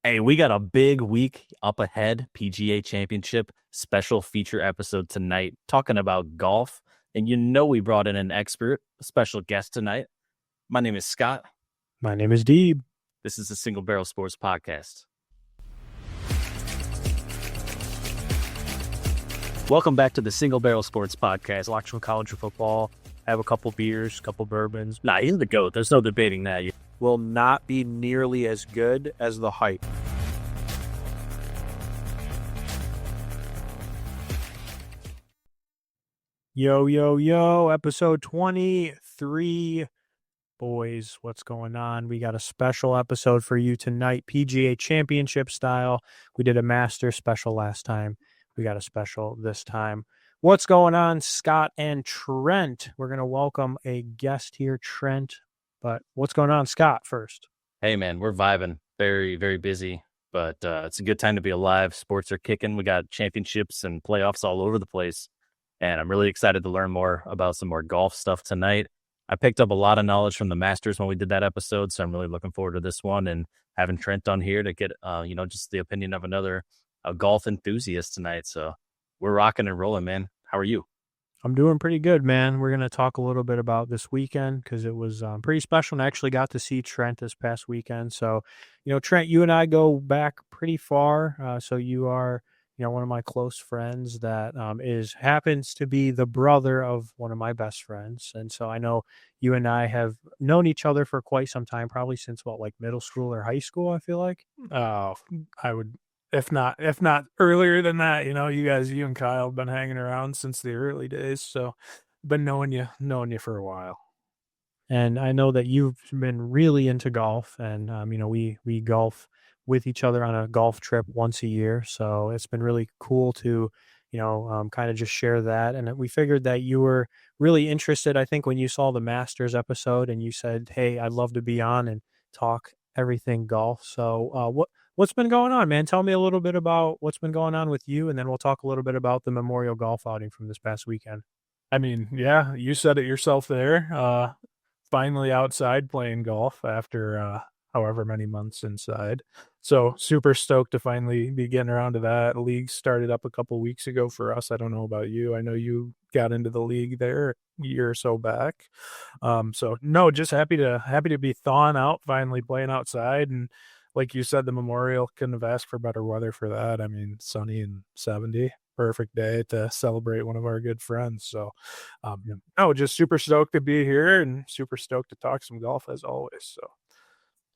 Hey, we got a big week up ahead. PGA Championship special feature episode tonight, talking about golf. And we brought in an expert, a special guest tonight. My name is Scott. My name is Deeb. This is the Single Barrel Sports Podcast. Welcome back to the Single Barrel Sports Podcast. Watch some college football, have a couple beers, couple bourbons. Nah, he's the GOAT. There's no debating that. Will not be nearly as good as the hype. Yo, episode 23. Boys, what's going on? We got a special episode for you tonight, PGA Championship style. We did a Master special last time. We got a special this time. What's going on, Scott and Trent? We're going to welcome a guest here, Trent. But what's going on, Scott, first? Hey, man, we're vibing. Very, very busy. But it's a good time to be alive. Sports are kicking. We got championships and playoffs all over the place. And I'm really excited to learn more about some more golf stuff tonight. I picked up a lot of knowledge from the Masters when we did that episode, so I'm really looking forward to this one and having Trent on here to get, just the opinion of another golf enthusiast tonight. So we're rocking and rolling, man. How are you? I'm doing pretty good, man. We're going to talk a little bit about this weekend because it was pretty special, and I actually got to see Trent this past weekend. So, Trent, you and I go back pretty far. So you are, one of my close friends that happens to be the brother of one of my best friends. And so I know you and I have known each other for quite some time, probably since like middle school or high school, I feel like. Oh, I would, if not earlier than that. You and Kyle have been hanging around since the early days. So been knowing you for a while. And I know that you've been really into golf, and, we golf with each other on a golf trip once a year. So it's been really cool to, kind of just share that. And we figured that you were really interested, I think, when you saw the Masters episode and you said, hey, I'd love to be on and talk everything golf. So what's been going on, man? Tell me a little bit about what's been going on with you, and then we'll talk a little bit about the Memorial Golf outing from this past weekend. I mean, yeah, you said it yourself there. Finally outside playing golf after however many months inside. So super stoked to finally be getting around to that. League started up a couple weeks ago for us. I don't know about you. I know you got into the league there a year or so back. So no, just happy to be thawing out, finally playing outside. And like you said, the Memorial, couldn't have asked for better weather for that. I mean, sunny and 70. Perfect day to celebrate one of our good friends. So, just super stoked to be here and super stoked to talk some golf as always. So,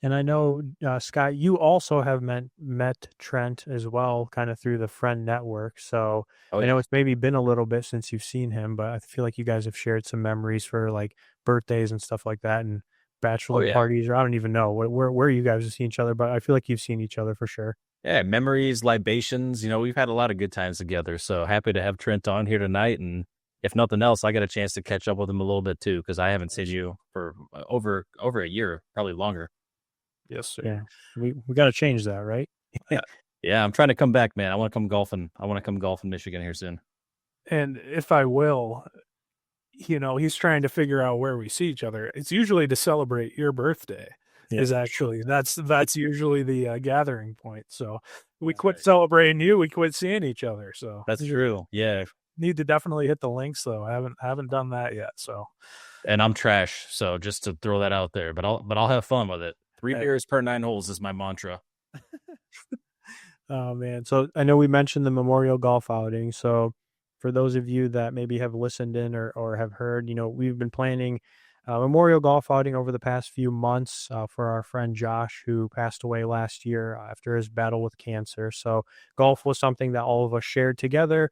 and I know, Scott, you also have met Trent as well, kind of through the friend network. So I know it's maybe been a little bit since you've seen him, but I feel like you guys have shared some memories for like birthdays and stuff like that, and bachelor parties, or I don't even know where you guys have seen each other, but I feel like you've seen each other for sure. Yeah, memories, libations. We've had a lot of good times together. So happy to have Trent on here tonight. And if nothing else, I got a chance to catch up with him a little bit too, because I haven't seen you for over a year, probably longer. Yes, sir. Yeah, we got to change that, right? Yeah, I'm trying to come back, man. I want to come golfing. I want to come golf in Michigan here soon. And if I will, he's trying to figure out where we see each other. It's usually to celebrate your birthday. Yeah. That's usually the gathering point. So we quit celebrating you. We quit seeing each other. So that's true. Yeah. Need to definitely hit the links though. I haven't done that yet. So, and I'm trash. So just to throw that out there, but I'll have fun with it. 3 beers per 9 holes is my mantra. Oh man. So I know we mentioned the Memorial Golf outing. So for those of you that maybe have listened in or have heard, we've been planning Memorial Golf outing over the past few months for our friend Josh, who passed away last year after his battle with cancer. So golf was something that all of us shared together.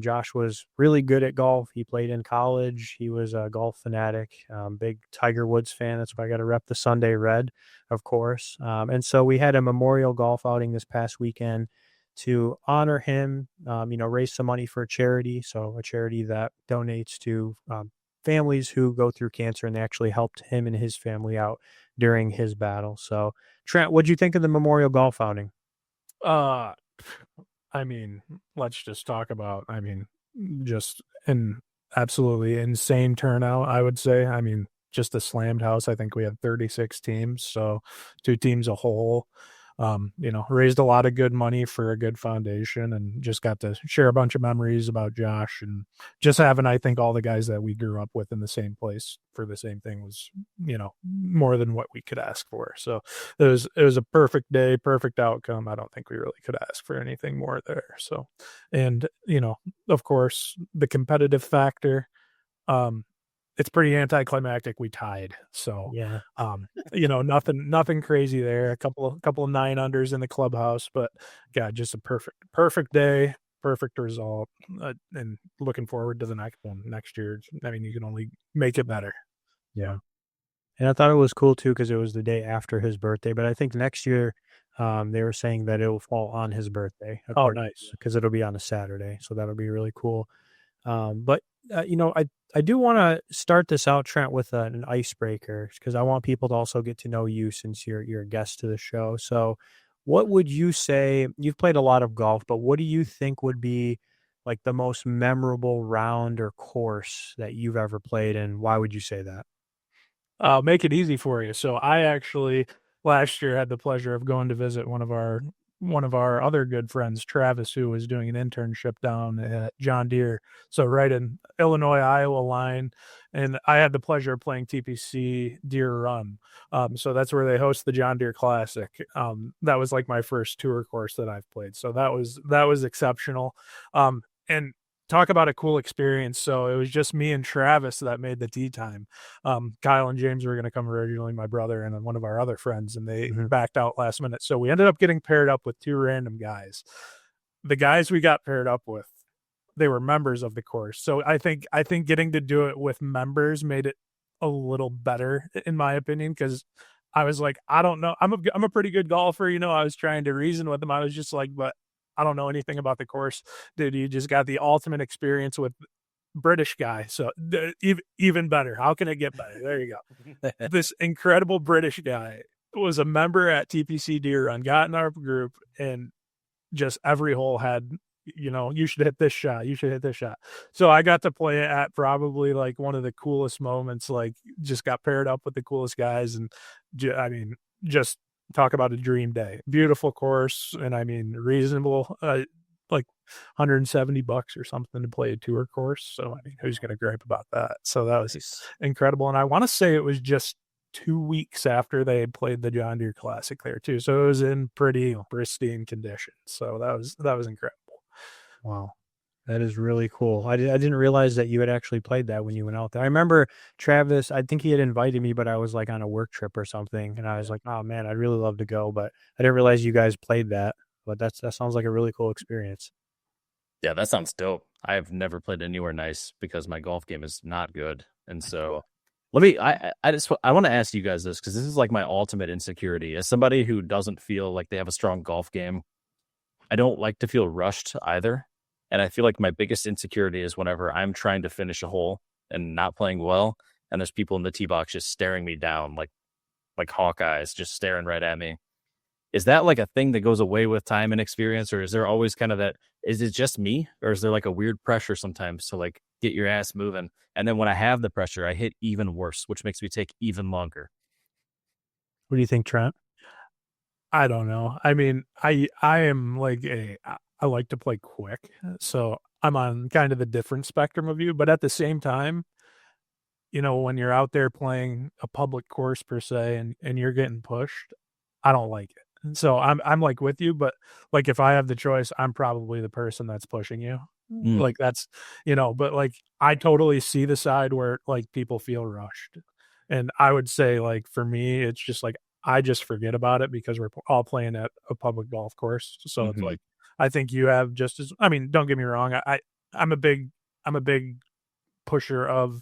Josh was really good at golf. He played in college. He was a golf fanatic, big Tiger Woods fan. That's why I got to rep the Sunday Red, of course. And so we had a Memorial Golf outing this past weekend to honor him, raise some money for a charity. So a charity that donates to families who go through cancer, and they actually helped him and his family out during his battle. So Trent, what'd you think of the Memorial Golf outing? I mean, let's just talk about, just an absolutely insane turnout, I would say. I mean, just a slammed house. I think we had 36 teams, so 2 teams a whole. Raised a lot of good money for a good foundation, and just got to share a bunch of memories about Josh, and just having, I think, all the guys that we grew up with in the same place for the same thing was, more than what we could ask for. So it was a perfect day, perfect outcome. I don't think we really could ask for anything more there. So, and of course, the competitive factor. Um, it's pretty anticlimactic. We tied, so Yeah. nothing crazy there. A couple of 9-unders in the clubhouse, but God, just a perfect day, perfect result, and looking forward to the next one next year. I mean, you can only make it better. Yeah. And I thought it was cool too because it was the day after his birthday. But I think next year, they were saying that it will fall on his birthday, Oh, nice. because it'll be on a Saturday, so that'll be really cool. But I do want to start this out, Trent, with an icebreaker because I want people to also get to know you since you're a guest to the show. So, what would you say? You've played a lot of golf, but what do you think would be like the most memorable round or course that you've ever played, and why would you say that? I'll make it easy for you. So I actually last year had the pleasure of going to visit one of our other good friends, Travis, who was doing an internship down at John Deere. So right in Illinois, Iowa line. And I had the pleasure of playing TPC Deer Run. So that's where they host the John Deere Classic. That was like my first tour course that I've played. So that was exceptional. And talk about a cool experience. So it was just me and Travis that made the tee time. Kyle and James were going to come originally, my brother and one of our other friends, and they Mhm. backed out last minute. So we ended up getting paired up with two random guys. The guys we got paired up with, they were members of the course. So I think getting to do it with members made it a little better, in my opinion, because I was like, I don't know. I'm a pretty good golfer. I was trying to reason with them. I was just like, but I don't know anything about the course. Dude, you just got the ultimate experience with British guy. So even better. How can it get better? There you go. This incredible British guy was a member at TPC Deer Run, got in our group, and just every hole had, you should hit this shot. You should hit this shot. So I got to play it at probably like one of the coolest moments, like just got paired up with the coolest guys. And I mean, just talk about a dream day. Beautiful course. And I mean, reasonable, like $170 or something to play a tour course. So, I mean, who's going to gripe about that? So that was Nice. incredible. And I want to say it was just 2 weeks after they had played the John Deere Classic there too. So it was in pretty pristine condition. So that was incredible. Wow. That is really cool. I didn't realize that you had actually played that when you went out there. I remember Travis, I think he had invited me, but I was like on a work trip or something. And I was like, oh man, I'd really love to go. But I didn't realize you guys played that. But that sounds like a really cool experience. Yeah, that sounds dope. I've never played anywhere nice because my golf game is not good. And so let me I want to ask you guys this because this is like my ultimate insecurity. As somebody who doesn't feel like they have a strong golf game, I don't like to feel rushed either. And I feel like my biggest insecurity is whenever I'm trying to finish a hole and not playing well, and there's people in the tee box just staring me down like hawkeyes, just staring right at me. Is that like a thing that goes away with time and experience, or is there always kind of that? Is it just me, or is there like a weird pressure sometimes to like get your ass moving? And then when I have the pressure, I hit even worse, which makes me take even longer. What do you think, Trent? I don't know. I mean, I am like I like to play quick. So I'm on kind of the different spectrum of you, but at the same time, when you're out there playing a public course per se, and you're getting pushed, I don't like it. And so I'm like with you, but like if I have the choice, I'm probably the person that's pushing you. Mm, Like that's, but like I totally see the side where like people feel rushed. And I would say like for me, it's just like I just forget about it because we're all playing at a public golf course. So it's mhm. like I think you have just as, I mean, don't get me wrong. I'm a big pusher of,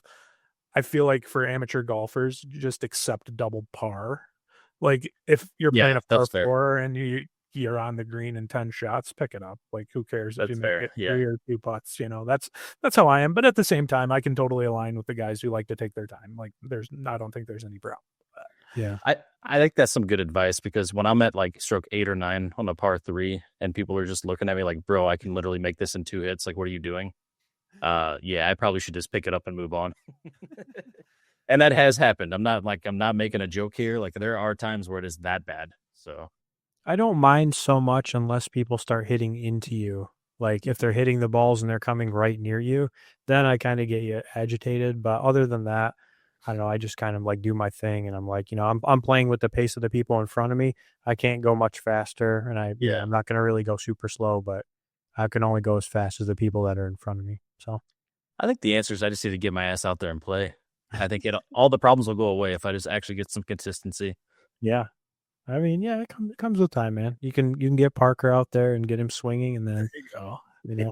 I feel like for amateur golfers, just accept double par. Like if you're playing Yeah, a par that's fair. four and you're on the green in 10 shots, pick it up. Like who cares if you That's make fair. it Yeah. three or two putts, that's how I am. But at the same time, I can totally align with the guys who like to take their time. Like I don't think there's any problem with that. Yeah. I think that's some good advice because when I'm at like stroke 8 or 9 on a par three and people are just looking at me like, bro, I can literally make this in 2 hits. Like, what are you doing? Yeah, I probably should just pick it up and move on. And that has happened. I'm not making a joke here. Like there are times where it is that bad. So I don't mind so much unless people start hitting into you. Like if they're hitting the balls and they're coming right near you, then I kind of get you agitated. But other than that, I don't know. I just kind of like do my thing, and I'm like, I'm playing with the pace of the people in front of me. I can't go much faster, and Yeah. I'm not going to really go super slow, but I can only go as fast as the people that are in front of me. So I think the answer is I just need to get my ass out there and play. I think all the problems will go away if I just actually get some consistency. yeah, I mean, yeah, it comes with time, man. You can get Parker out there and get him swinging, and then There you go.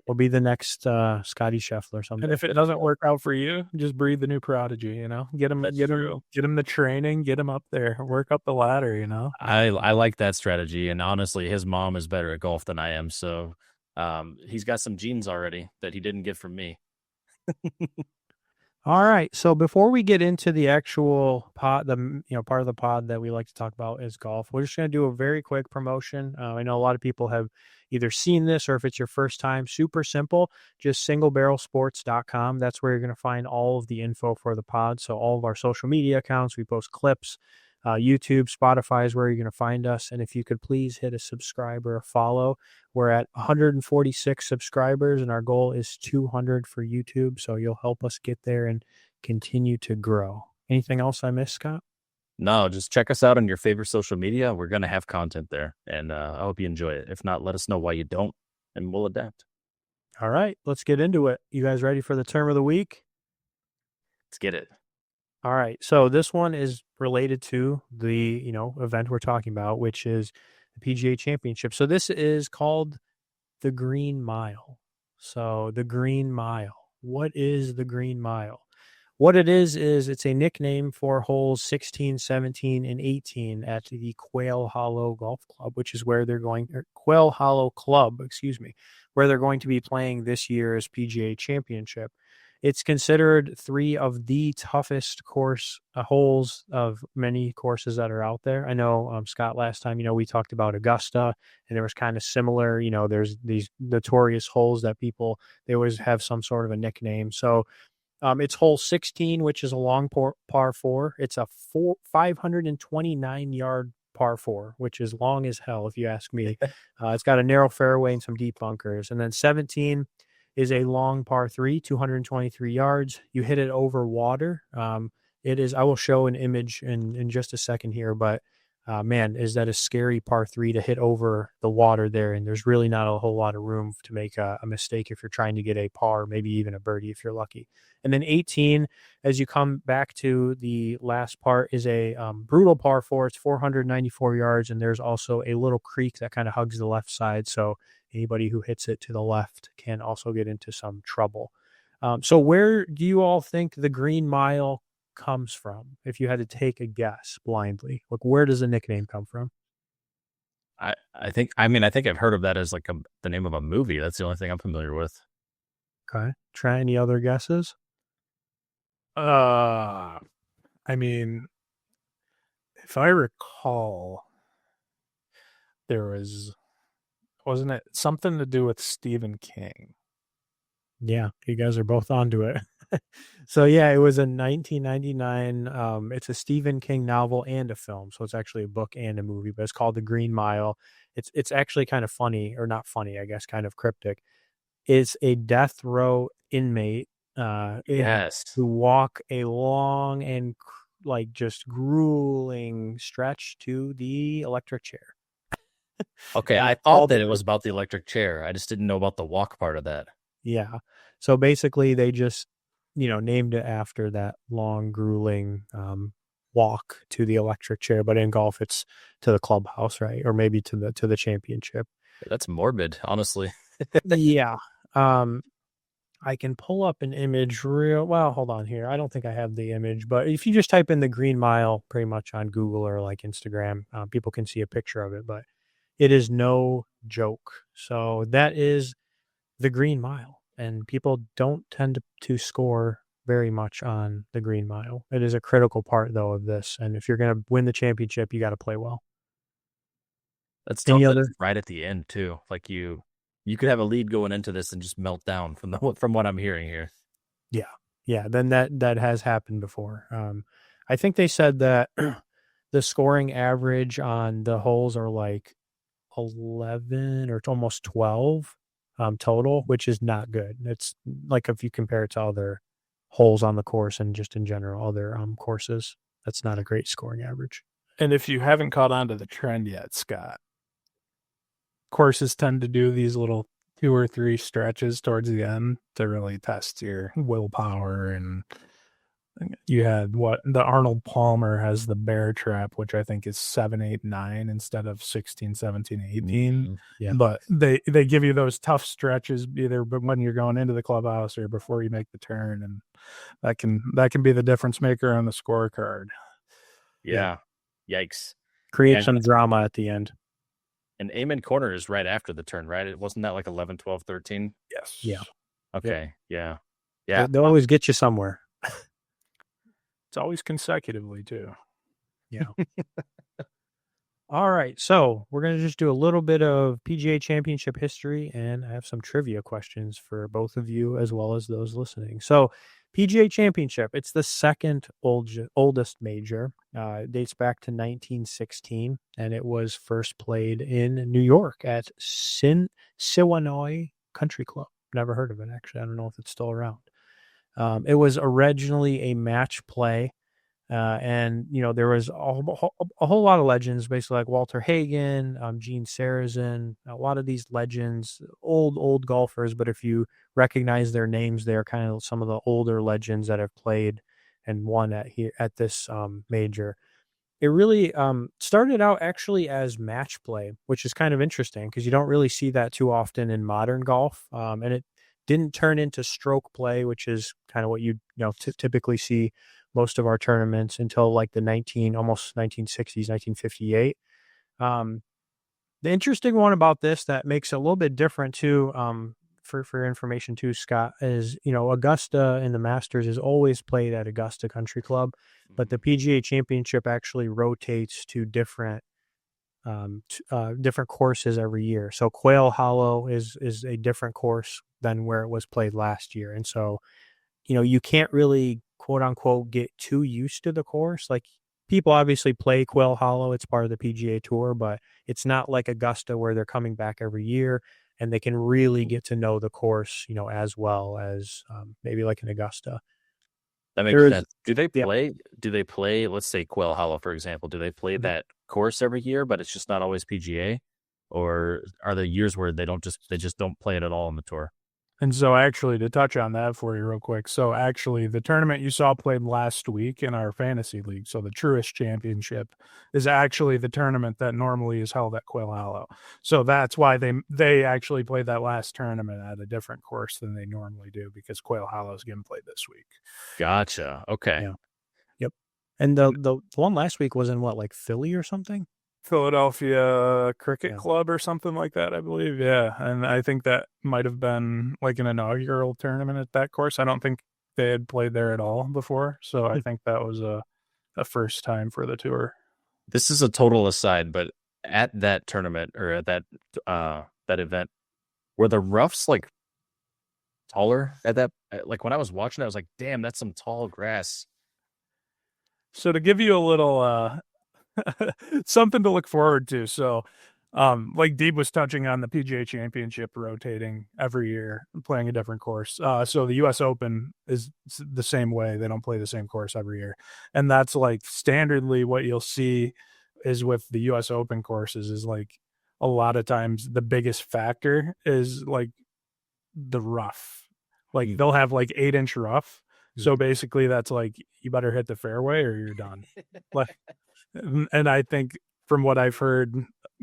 we'll be the next Scotty Scheffler someday. And if it doesn't work out for you, just breed the new prodigy. Get him, That's get him, true. get him the training, get him up there, work up the ladder. I like that strategy, and honestly, his mom is better at golf than I am, so he's got some genes already that he didn't get from me. All right. So before we get into the actual pod, part of the pod that we like to talk about is golf. We're just going to do a very quick promotion. I know a lot of people have either seen this or if it's your first time, super simple, just singlebarrelsports.com. That's where you're going to find all of the info for the pod. So all of our social media accounts, we post clips, YouTube, Spotify is where you're going to find us. And if you could please hit a subscribe or a follow. We're at 146 subscribers, and our goal is 200 for YouTube. So you'll help us get there and continue to grow. Anything else I missed, Scott? No, just check us out on your favorite social media. We're going to have content there, and I hope you enjoy it. If not, let us know why you don't, and we'll adapt. All right, let's get into it. You guys ready for the term of the week? Let's get it. All right. So this one is related to the, event we're talking about, which is the PGA Championship. So this is called the Green Mile. So the Green Mile. What is the Green Mile? What it is it's a nickname for holes 16, 17, and 18 at the Quail Hollow Golf Club, which is where they're going, or Quail Hollow Club, excuse me, where they're going to be playing this year's PGA Championship. It's considered three of the toughest course holes of many courses that are out there. I know, Scott, last time, we talked about Augusta, and there was kind of similar, there's these notorious holes that they always have some sort of a nickname. So it's hole 16, which is a long par four. It's a 529-yard par four, which is long as hell, if you ask me. It's got a narrow fairway and some deep bunkers. And then 17 is a long par three, 223 yards. You hit it over water. It is, I will show an image in just a second here, but man, is that a scary par three to hit over the water there. And there's really not a whole lot of room to make a mistake if you're trying to get a par, maybe even a birdie if you're lucky. And then 18, as you come back to the last part, is a brutal par four. It's 494 yards, and there's also a little creek that kind of hugs the left side. So anybody who hits it to the left can also get into some trouble. So where do you all think the Green Mile comes from? If you had to take a guess blindly, like where does the nickname come from? I think I've heard of that as like the name of a movie. That's the only thing I'm familiar with. Okay. Try any other guesses? I mean, if I recall, wasn't it something to do with Stephen King? Yeah, you guys are both onto it. So yeah, it was a 1999. It's a Stephen King novel and a film, so it's actually a book and a movie. But it's called The Green Mile. It's actually kind of funny, or not funny, I guess, kind of cryptic. It's a death row inmate Yes. who walk a long and like just grueling stretch to the electric chair. Okay, I thought that it was about the electric chair. I just didn't know about the walk part of that. Yeah. So basically they just, named it after that long, grueling walk to the electric chair. But in golf, it's to the clubhouse, right? Or maybe to the championship. That's morbid, honestly. Yeah. I can pull up an image well, hold on here. I don't think I have the image, but if you just type in the Green Mile pretty much on Google or like Instagram, people can see a picture of it, but it is no joke. So that is the Green Mile, and people don't tend to score very much on the Green Mile. It is a critical part though of this. And if you're going to win the championship, you got to play well. That's Any tough. other? Right at the end too. Like you could have a lead going into this and just melt down from what I'm hearing here. Yeah. Yeah. Then that has happened before. I think they said that the scoring average on the holes are like 11 or almost 12 total, which is not good. It's like if you compare it to other holes on the course and just in general other courses, that's not a great scoring average. And if you haven't caught on to the trend yet, Scott, courses tend to do these little 2 or 3 stretches towards the end to really test your willpower. And you had what the Arnold Palmer has the bear trap, which I think is 7, 8, 9 instead of 16, 17, 18. Yeah. But they give you those tough stretches either when you're going into the clubhouse or before you make the turn, and that can be the difference maker on the scorecard. Yeah. Yikes. Create some drama at the end. And Amen Corner is right after the turn, right? It wasn't that like 11, 12, 13? Yes. Yeah. Okay. Yeah. Yeah. They'll always get you somewhere. It's always consecutively too. Yeah. All right. So we're going to just do a little bit of PGA Championship history, and I have some trivia questions for both of you as well as those listening. So PGA Championship, it's the second oldest major. It dates back to 1916, and it was first played in New York at Siwanoy Country Club. Never heard of it, actually. I don't know if it's still around. It was originally a match play, and there was a whole lot of legends, basically like Walter Hagen, Gene Sarazen, a lot of these legends, old golfers. But if you recognize their names, they're kind of some of the older legends that have played and won at this major. It really started out actually as match play, which is kind of interesting because you don't really see that too often in modern golf, and it didn't turn into stroke play, which is kind of what you typically see most of our tournaments until like the 1960s, 1958. The interesting one about this that makes it a little bit different too, for information too, Scott, is Augusta and the Masters is always played at Augusta Country Club, but the PGA Championship actually rotates to different courses every year. So Quail Hollow is a different course than where it was played last year. And so, you can't really quote unquote get too used to the course. Like people obviously play Quail Hollow. It's part of the PGA Tour, but it's not like Augusta where they're coming back every year and they can really get to know the course, as well as maybe like an Augusta. That makes sense. Do they play, let's say Quail Hollow, for example, do they play that course every year, but it's just not always PGA? Or are there years where they just don't play it at all on the tour? And so actually, to touch on that for you real quick, so actually the tournament you saw played last week in our fantasy league, so the Truist Championship is actually the tournament that normally is held at Quail Hollow. So that's why they actually played that last tournament at a different course than they normally do, because Quail Hollow is getting played this week. Gotcha. Okay. Yeah. Yep. And the one last week was in what, like Philly or something? Philadelphia Cricket Club or something like that, I believe. Yeah. And I think that might have been like an inaugural tournament at that course. I don't think they had played there at all before. So I think that was a first time for the tour. This is a total aside, but at that tournament or at that event, were the roughs like taller at that? Like when I was watching, I was like, damn, that's some tall grass. So to give you a little something to look forward to. So, like Deeb was touching on, the PGA Championship rotating every year, playing a different course. So the U.S. Open is the same way. They don't play the same course every year. And that's like standardly what you'll see is with the U.S. Open courses is like a lot of times the biggest factor is like the rough. Like they'll have like 8-inch rough. So basically that's like, you better hit the fairway or you're done. Like, and I think from what I've heard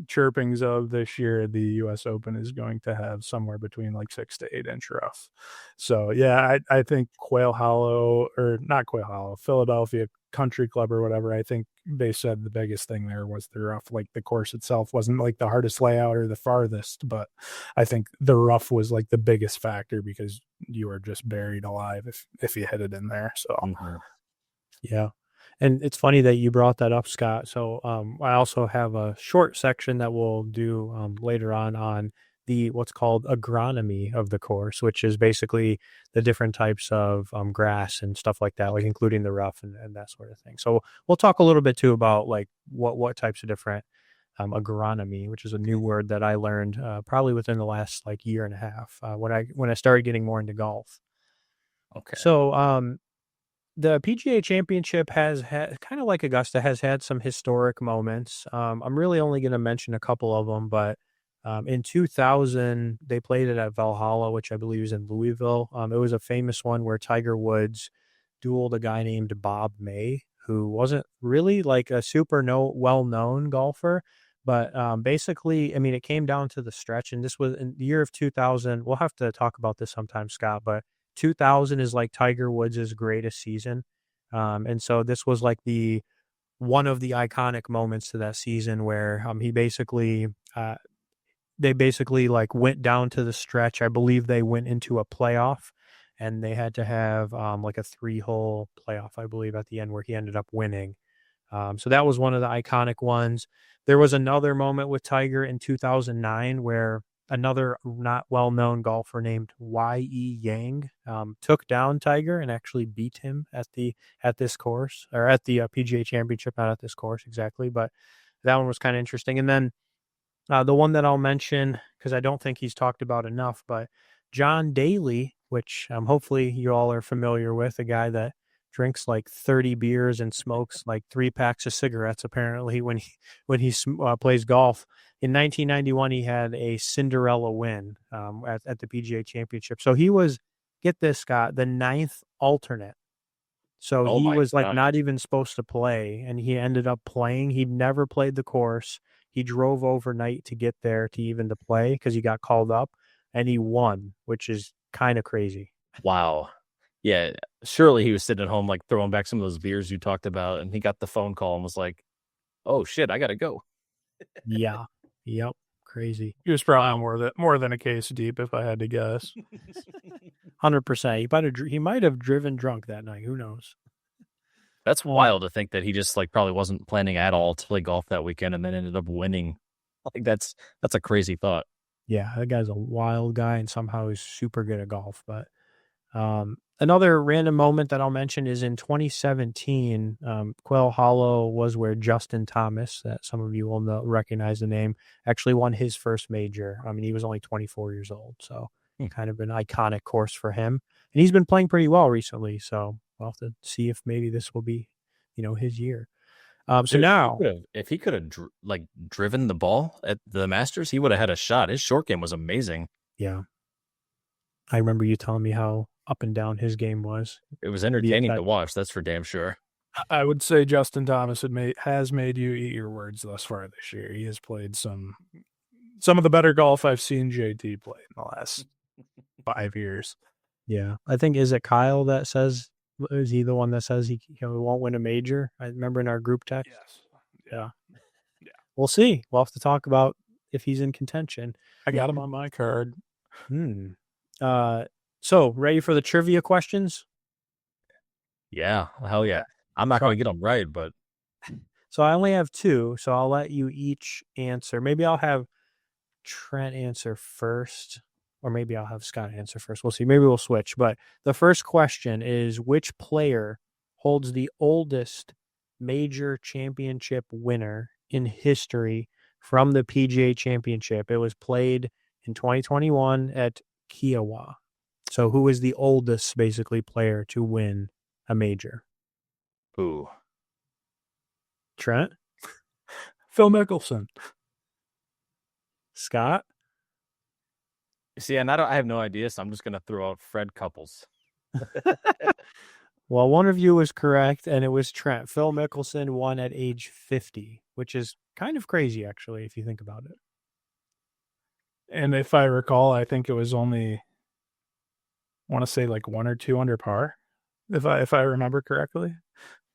chirpings of this year, the U.S. Open is going to have somewhere between like 6 to 8-inch rough. So yeah, I think Quail Hollow, or not Quail Hollow, Philadelphia Country Club or whatever, I think they said the biggest thing there was the rough. Like the course itself wasn't like the hardest layout or the farthest, but I think the rough was like the biggest factor because you were just buried alive if you hit it in there. So yeah. And it's funny that you brought that up, Scott. So I also have a short section that we'll do later on the what's called agronomy of the course, which is basically the different types of grass and stuff like that, like including the rough and that sort of thing. So we'll talk a little bit too about like what types of different agronomy, which is a new word that I learned probably within the last like year and a half when I started getting more into golf. Okay. So the PGA Championship has had kind of like Augusta has had some historic moments. I'm really only going to mention a couple of them, but in 2000 they played it at Valhalla, which I believe is in Louisville. It was a famous one where Tiger Woods dueled a guy named Bob May, who wasn't really like a super well-known golfer, but basically, I mean, it came down to the stretch, and this was in the year of 2000. We'll have to talk about this sometime, Scott, but 2000 is like Tiger Woods' greatest season. And so this was like the one of the iconic moments to that season where he basically they basically like went down to the stretch. I believe they went into a playoff and they had to have like a 3-hole playoff, I believe, at the end where he ended up winning. So that was one of the iconic ones. There was another moment with Tiger in 2009 where another not well-known golfer named Y.E. Yang took down Tiger and actually beat him at this course, or at the PGA Championship, not at this course exactly, but that one was kind of interesting. And then the one that I'll mention, because I don't think he's talked about enough, but John Daly, which hopefully you all are familiar with, a guy that drinks like 30 beers and smokes like 3 packs of cigarettes, apparently, when he plays golf. In 1991, he had a Cinderella win at the PGA Championship. So he was, get this, Scott, the 9th alternate. So Oh he my was like God. not even supposed to play, and he ended up playing. He'd never played the course. He drove overnight to get there to even to play because he got called up, and he won, which is kind of crazy. Wow. Yeah. Surely he was sitting at home, like throwing back some of those beers you talked about, and he got the phone call and was like, "Oh shit, I gotta go." Yeah. Yep. Crazy. He was probably Wow. more than a case deep, if I had to guess. 100%. He might have driven drunk that night. Who knows? That's Um, wild to think that he just like probably wasn't planning at all to play golf that weekend and then ended up winning. Like that's a crazy thought. yeah, that guy's a wild guy, and somehow he's super good at golf. But another random moment that I'll mention is in 2017. Quail Hollow was where Justin Thomas, that some of you will recognize the name, actually won his first major. I mean, he was only 24 years old, so Hmm. kind of an iconic course for him. And he's been playing pretty well recently, so we'll have to see if maybe this will be, his year. So Dude, now, if he could have like driven the ball at the Masters, he would have had a shot. His short game was amazing. yeah, I remember you telling me how up and down his game was. It was The entertaining that to watch. That's for damn sure. I would say Justin Thomas has made you eat your words thus far this year. He has played some of the better golf I've seen JT play in the last 5 years. Yeah, I think, is it Kyle that says, is he the one that says he won't win a major? I remember in our group text. Yes. Yeah, Yeah. we'll see. We'll have to talk about if he's in contention. I got him on my card. Hmm. Uh, so ready for the trivia questions? Yeah, hell yeah. I'm not So, going to get them right, but so I only have two, so I'll let you each answer. Maybe I'll have Trent answer first, or maybe I'll have Scott answer first. We'll see. Maybe we'll switch. But the first question is, which player holds the oldest major championship winner in history from the PGA Championship? It was played in 2021 at Kiowa. So who is the oldest basically player to win a major? ooh. Trent? Phil Mickelson. Scott? See, and I have no idea, so I'm just going to throw out Fred Couples. Well, one of you was correct, and it was Trent. Phil Mickelson won at age 50, which is kind of crazy, actually, if you think about it. And if I recall, I think it was only, I want to say like 1 or 2 under par, if I remember correctly.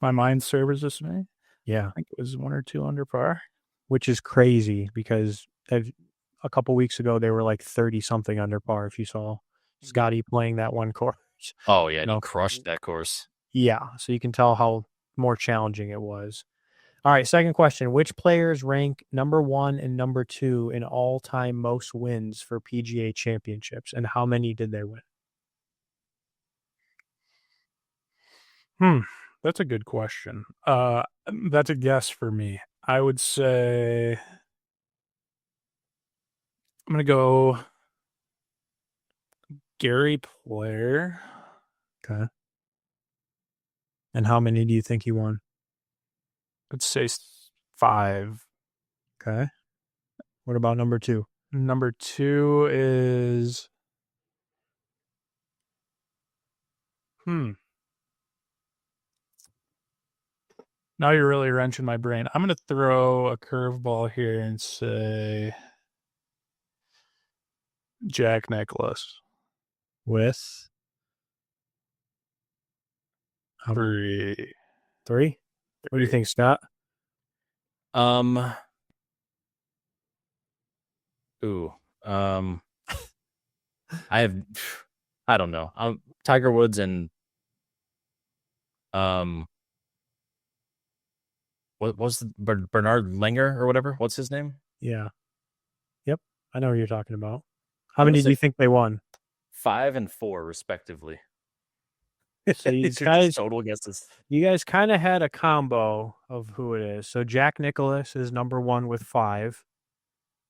My mind serves me. Yeah, I think it was 1 or 2 under par. which is crazy because a couple weeks ago they were like 30 something under par. If you saw Scotty playing that one course, Oh yeah, you and he know, crushed that course. yeah. So you can tell how more challenging it was. All right, second question: which players rank number 1 and number 2 in all-time most wins for PGA championships, and how many did they win? That's a good question. That's a guess for me. I would say I'm gonna go Gary Player. Okay. And how many do you think he won? Let's say 5. Okay. What about number 2? Number 2 is Now you're really wrenching my brain. I'm gonna throw a curveball here and say Jack Nicklaus. With 3. 3? What do you think, Scott? Um. Ooh. Um. I don't know. Tiger Woods and what was Bernard Langer or whatever? What's his name? Yeah. Yep. I know what you're talking about. How I'm gonna many do say you think they won? 5 and 4 respectively. So you These are just guys, total guesses. you guys kind of had a combo of who it is. So Jack Nicklaus is number 1 with 5,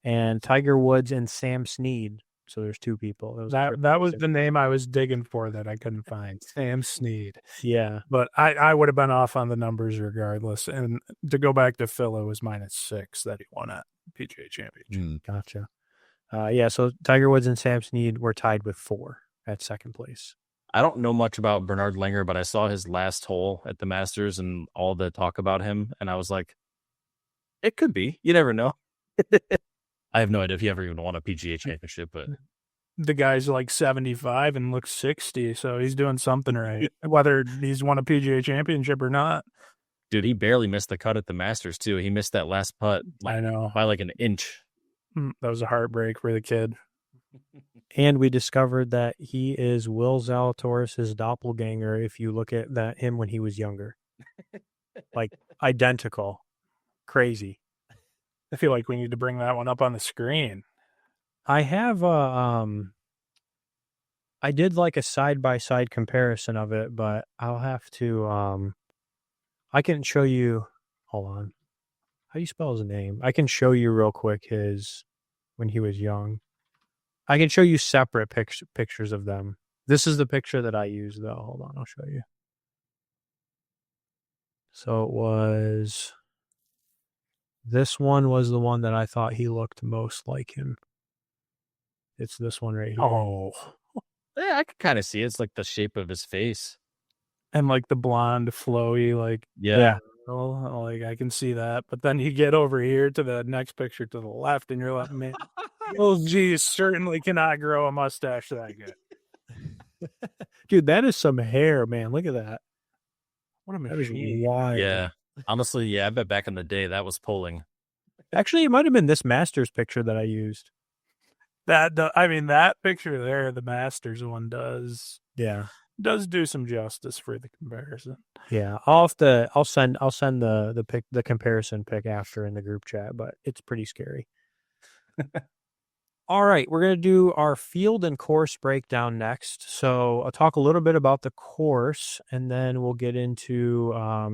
and Tiger Woods and Sam Snead. So there's 2 people. That was the name I was digging for that I couldn't find. Sam Snead. Yeah. But I would have been off on the numbers regardless. And to go back to Phil, it was -6 that he won at PGA Championship. Gotcha. Yeah, so Tiger Woods and Sam Snead were tied with 4 at second place. I don't know much about Bernard Langer, but I saw his last hole at the Masters and all the talk about him, and I was like, it could be. You never know. I have no idea if he ever even won a PGA championship, but The guy's like 75 and looks 60, so he's doing something right, whether he's won a PGA championship or not. dude, he barely missed the cut at the Masters, too. He missed that last putt I know. by like an inch. That was a heartbreak for the kid. And we discovered that he is Will Zalatoris' doppelganger if you look at him when he was younger. Like, identical. Crazy. I feel like we need to bring that one up on the screen. I have I did like a side-by-side comparison of it, but I'll have to I can show you. Hold on. How do you spell his name? I can show you real quick his when he was young. I can show you separate pictures of them. This is the picture that I use, though. Hold on, I'll show you. So it was. This one was the one that I thought he looked most like him. It's this one right here. Oh, Yeah, I could kind of see it. It's like the shape of his face. and like the blonde, flowy, like Yeah. like I can see that. But then you get over here to the next picture to the left, and you're like, man, Will Geez certainly cannot grow a mustache that good. Dude, that is some hair, man. Look at that. What a That is machine. wild. Yeah. Honestly, yeah, I bet back in the day that was pulling. Actually, it might have been this Masters picture that I used. That picture there, the Masters one does Yeah. do some justice for the comparison. Yeah. I'll send the comparison pic after in the group chat, but it's pretty scary. All right, we're going to do our field and course breakdown next. So I'll talk a little bit about the course, and then we'll get into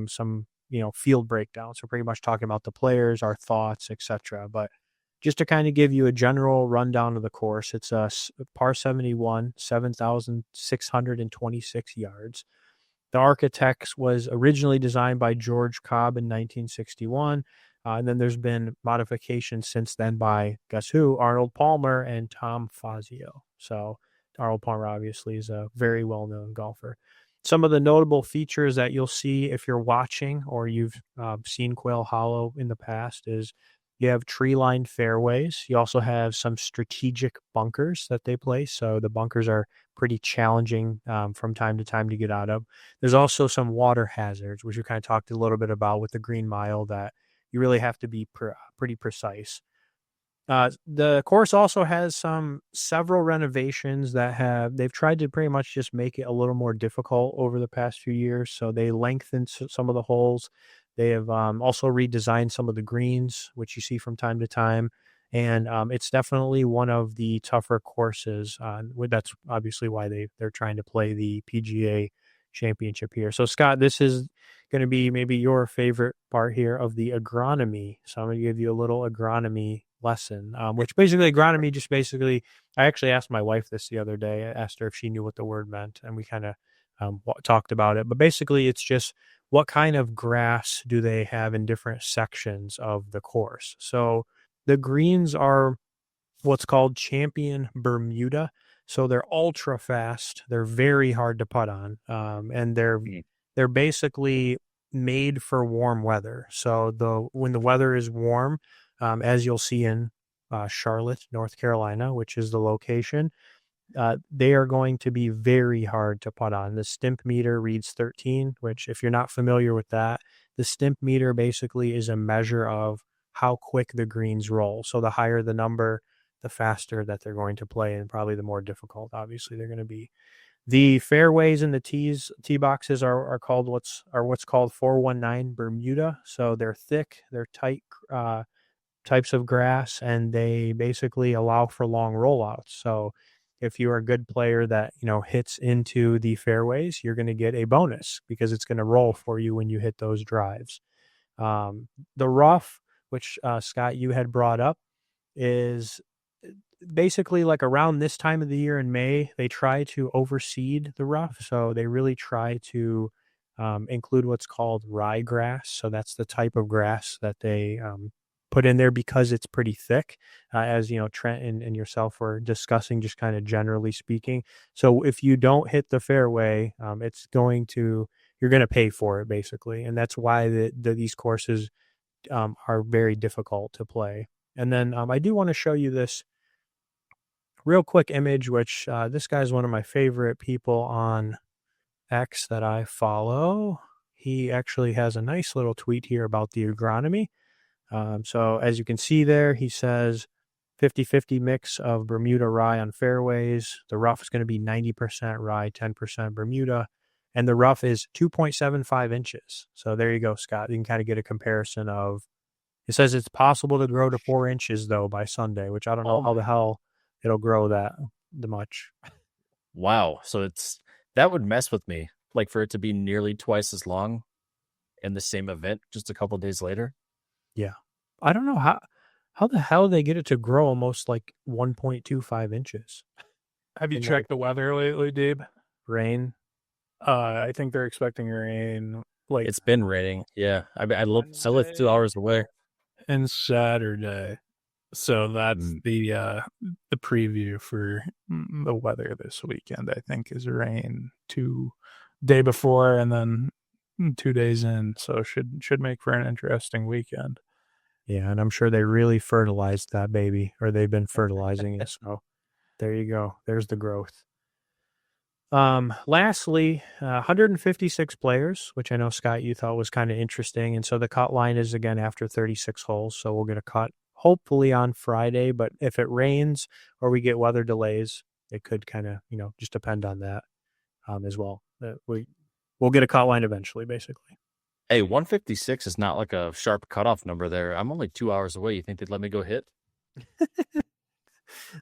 some, field breakdown. So pretty much talking about the players, our thoughts, etc. But just to kind of give you a general rundown of the course, it's a par 71, 7,626 yards. The Architects was originally designed by George Cobb in 1961. And then there's been modifications since then by, guess who? Arnold Palmer and Tom Fazio. So Arnold Palmer obviously is a very well-known golfer. Some of the notable features that you'll see if you're watching or you've seen Quail Hollow in the past is you have tree-lined fairways. You also have some strategic bunkers that they place. So the bunkers are pretty challenging from time to time to get out of. There's also some water hazards, which we kind of talked a little bit about with the Green Mile, that you really have to be pretty precise. The course also has several renovations that they've tried to pretty much just make it a little more difficult over the past few years. So they lengthened some of the holes. They have also redesigned some of the greens, which you see from time to time. And it's definitely one of the tougher courses. That's obviously why they're trying to play the PGA Championship here. So, Scott, this is going to be maybe your favorite part here of the agronomy. So I'm going to give you a little agronomy lesson, which basically agronomy just basically, I actually asked my wife this the other day. I asked her if she knew what the word meant, and we kind of talked about it. But basically, it's just what kind of grass do they have in different sections of the course. So the greens are what's called champion Bermuda. So they're ultra fast. They're very hard to putt on, and they're basically made for warm weather. So when the weather is warm, as you'll see in Charlotte, North Carolina, which is the location, they are going to be very hard to putt on. The stimp meter reads 13, which, if you're not familiar with that, the stimp meter basically is a measure of how quick the greens roll. So the higher the number, the faster that they're going to play, and probably the more difficult, obviously, they're going to be. The fairways and the tee boxes are what's called 419 Bermuda. So they're thick, they're tight types of grass, and they basically allow for long rollouts. So if you're a good player that hits into the fairways, you're going to get a bonus because it's going to roll for you when you hit those drives. The rough, which Scott, you had brought up, is basically like around this time of the year in May, they try to overseed the rough. So they really try to include what's called ryegrass. So that's the type of grass that they put in there because it's pretty thick, as Trent and yourself were discussing, just kind of generally speaking. So if you don't hit the fairway, you're going to pay for it basically. And that's why these courses are very difficult to play. And then I do want to show you this real quick image, which this guy's one of my favorite people on X that I follow. He actually has a nice little tweet here about the agronomy. So as you can see there, he says 50-50 mix of Bermuda rye on fairways. The rough is going to be 90% rye, 10% Bermuda. And the rough is 2.75 inches. So there you go, Scott. You can kind of get a comparison of, it says it's possible to grow to 4 inches, though, by Sunday, which I don't know how the hell it'll grow that much. Wow. So that would mess with me, like for it to be nearly twice as long in the same event just a couple of days later. Yeah. I don't know how the hell they get it to grow almost like 1.25 inches. Have you checked the weather lately, Dave? Rain? I think they're expecting rain. Like, it's been raining. Yeah. I live 2 hours away. And Saturday. So that's the preview for the weather this weekend. I think is rain day before and then 2 days in. So should make for an interesting weekend. Yeah, and I'm sure they really fertilized that baby, or they've been fertilizing it. So there you go. There's the growth. Lastly, 156 players, which I know, Scott, you thought was kind of interesting. And so the cut line is again after 36 holes. So we'll get a cut hopefully on Friday, but if it rains or we get weather delays, it could kind of, just depend on that, as well. We'll get a cut line eventually, basically. Hey, 156 is not like a sharp cutoff number there. I'm only 2 hours away. You think they'd let me go hit?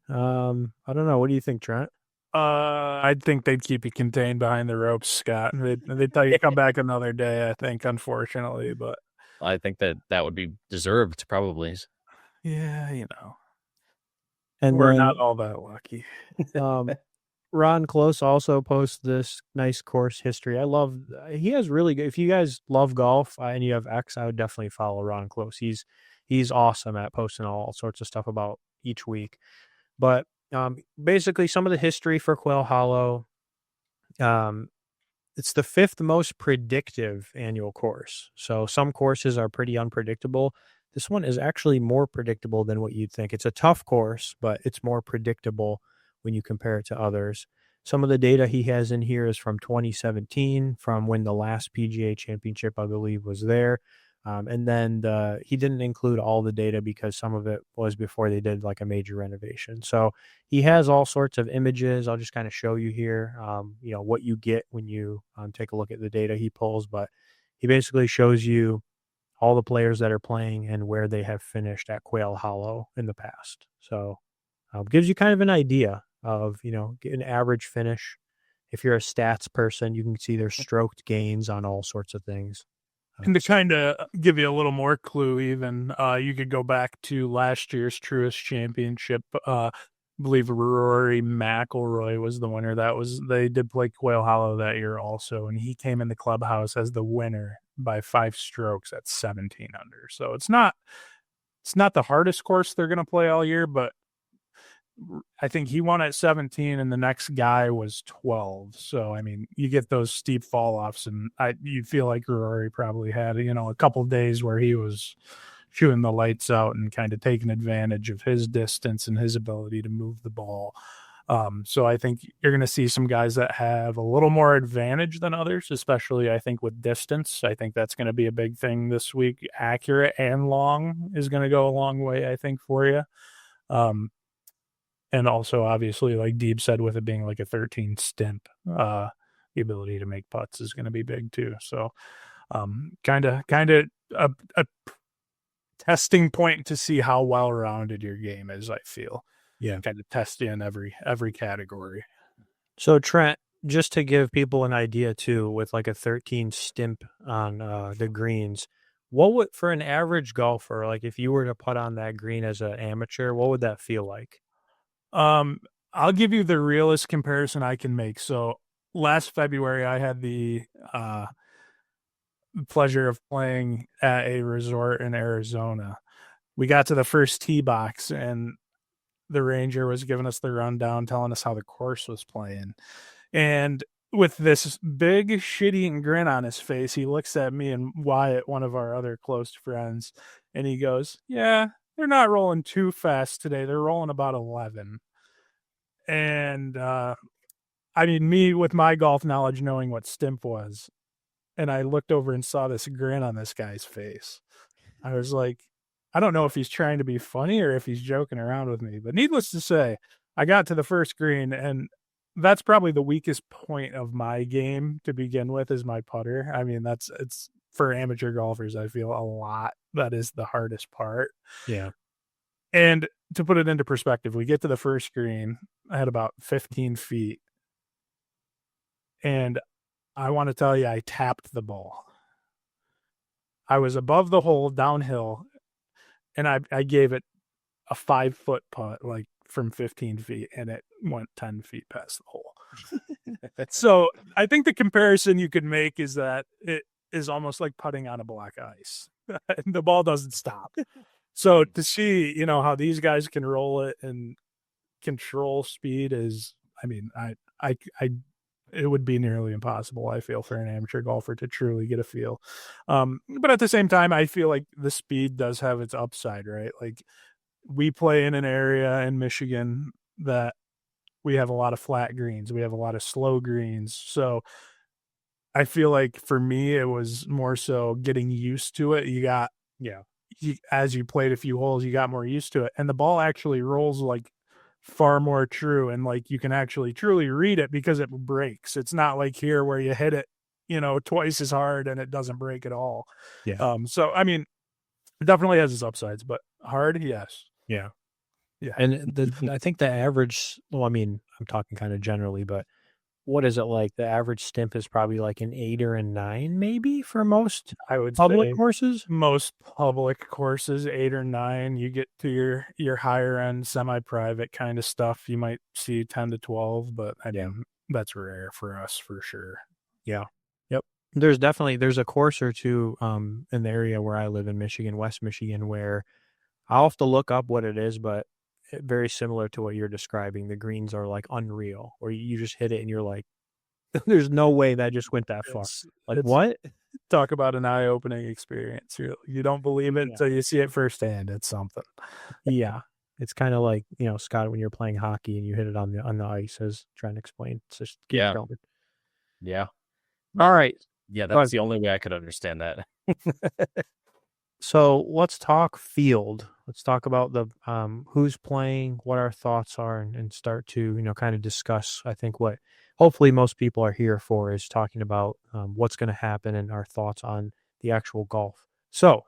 I don't know. What do you think, Trent? I think they'd keep you contained behind the ropes, Scott. They'd tell you to come back another day, I think, unfortunately. But I think that would be deserved, probably. Yeah, And we're then, not all that lucky. Ron Close also posts this nice course history. He has really good, if you guys love golf and you have X, I would definitely follow Ron Close. He's awesome at posting all sorts of stuff about each week. But basically some of the history for Quail Hollow, it's the 5th most predictive annual course. So some courses are pretty unpredictable. This one is actually more predictable than what you'd think. It's a tough course, but it's more predictable when you compare it to others. Some of the data he has in here is from 2017, from when the last PGA championship, I believe, was there. And then he didn't include all the data because some of it was before they did like a major renovation. So he has all sorts of images. I'll just kind of show you here, what you get when you take a look at the data he pulls. But he basically shows you all the players that are playing and where they have finished at Quail Hollow in the past. So gives you kind of an idea of, an average finish. If you're a stats person, you can see their stroked gains on all sorts of things. And to kind of give you a little more clue, even you could go back to last year's Truist Championship. I believe Rory McIlroy was the winner. They did play Quail Hollow that year also, and he came in the clubhouse as the winner by 5 strokes at 17 under. So it's not the hardest course they're going to play all year, but I think he won at 17 and the next guy was 12. So, I mean, you get those steep fall offs, and you feel like Rory probably had, a couple of days where he was shooting the lights out and kind of taking advantage of his distance and his ability to move the ball. So I think you're going to see some guys that have a little more advantage than others, especially I think with distance. I think that's going to be a big thing this week. Accurate and long is going to go a long way, I think, for you. And also, obviously, like Deeb said, with it being like a 13 stimp, the ability to make putts is going to be big too. So, kind of a testing point to see how well rounded your game is. I feel, kind of test you in every category. So Trent, just to give people an idea too, with like a 13 stimp on the greens, what would, for an average golfer, like if you were to putt on that green as an amateur, what would that feel like? I'll give you the realest comparison I can make. So last February, I had the pleasure of playing at a resort in Arizona. We got to the first tee box, and the ranger was giving us the rundown, telling us how the course was playing. And with this big shit-eating grin on his face, he looks at me and Wyatt, one of our other close friends, and he goes, "Yeah, they're not rolling too fast today. They're rolling about 11. And I mean, me with my golf knowledge, knowing what stimp was, and I looked over and saw this grin on this guy's face. I was like, I don't know if he's trying to be funny or if he's joking around with me. But needless to say, I got to the first green, and that's probably the weakest point of my game to begin with, is my putter. I mean, it's for amateur golfers, I feel a lot. That is the hardest part. Yeah. And to put it into perspective, we get to the first green. I had about 15 feet. And I want to tell you, I tapped the ball. I was above the hole downhill, and I gave it a 5-foot putt, like from 15 feet, and it went 10 feet past the hole. So I think the comparison you could make is that it is almost like putting on a black ice. The ball doesn't stop. So to see, how these guys can roll it and control speed is, I mean, it would be nearly impossible, I feel, for an amateur golfer to truly get a feel. But at the same time, I feel like the speed does have its upside, right? Like, we play in an area in Michigan that we have a lot of flat greens. We have a lot of slow greens. So I feel like for me, it was more so getting used to it. As you played a few holes, you got more used to it. And the ball actually rolls like far more true, and like you can actually truly read it because it breaks. It's not like here where you hit it, twice as hard and it doesn't break at all. Yeah. So I mean, it definitely has its upsides, but hard, yes. Yeah. Yeah. And I think the average, well, I mean, I'm talking kind of generally, but what is it like? The average stimp is probably like an 8 or a 9, maybe, for most I would public say courses. most public courses, 8 or 9. You get to your higher end semi-private kind of stuff, you might see 10 to 12, but I mean, that's rare for us for sure. Yeah. Yep. There's a course or two in the area where I live in Michigan, West Michigan, where I'll have to look up what it is, but very similar to what you're describing. The greens are like unreal, or you just hit it and you're like, there's no way that just went that far. Like, what? Talk about an eye-opening experience. You don't believe it until you see it firsthand. It's something. Yeah. It's kind of like, Scott, when you're playing hockey and you hit it on the ice, as trying to explain. It's just keep going. Yeah. All right. Yeah, that's the only way I could understand that. So let's talk field. Let's talk about the who's playing, what our thoughts are, and start to kind of discuss. I think what hopefully most people are here for is talking about what's going to happen and our thoughts on the actual golf. So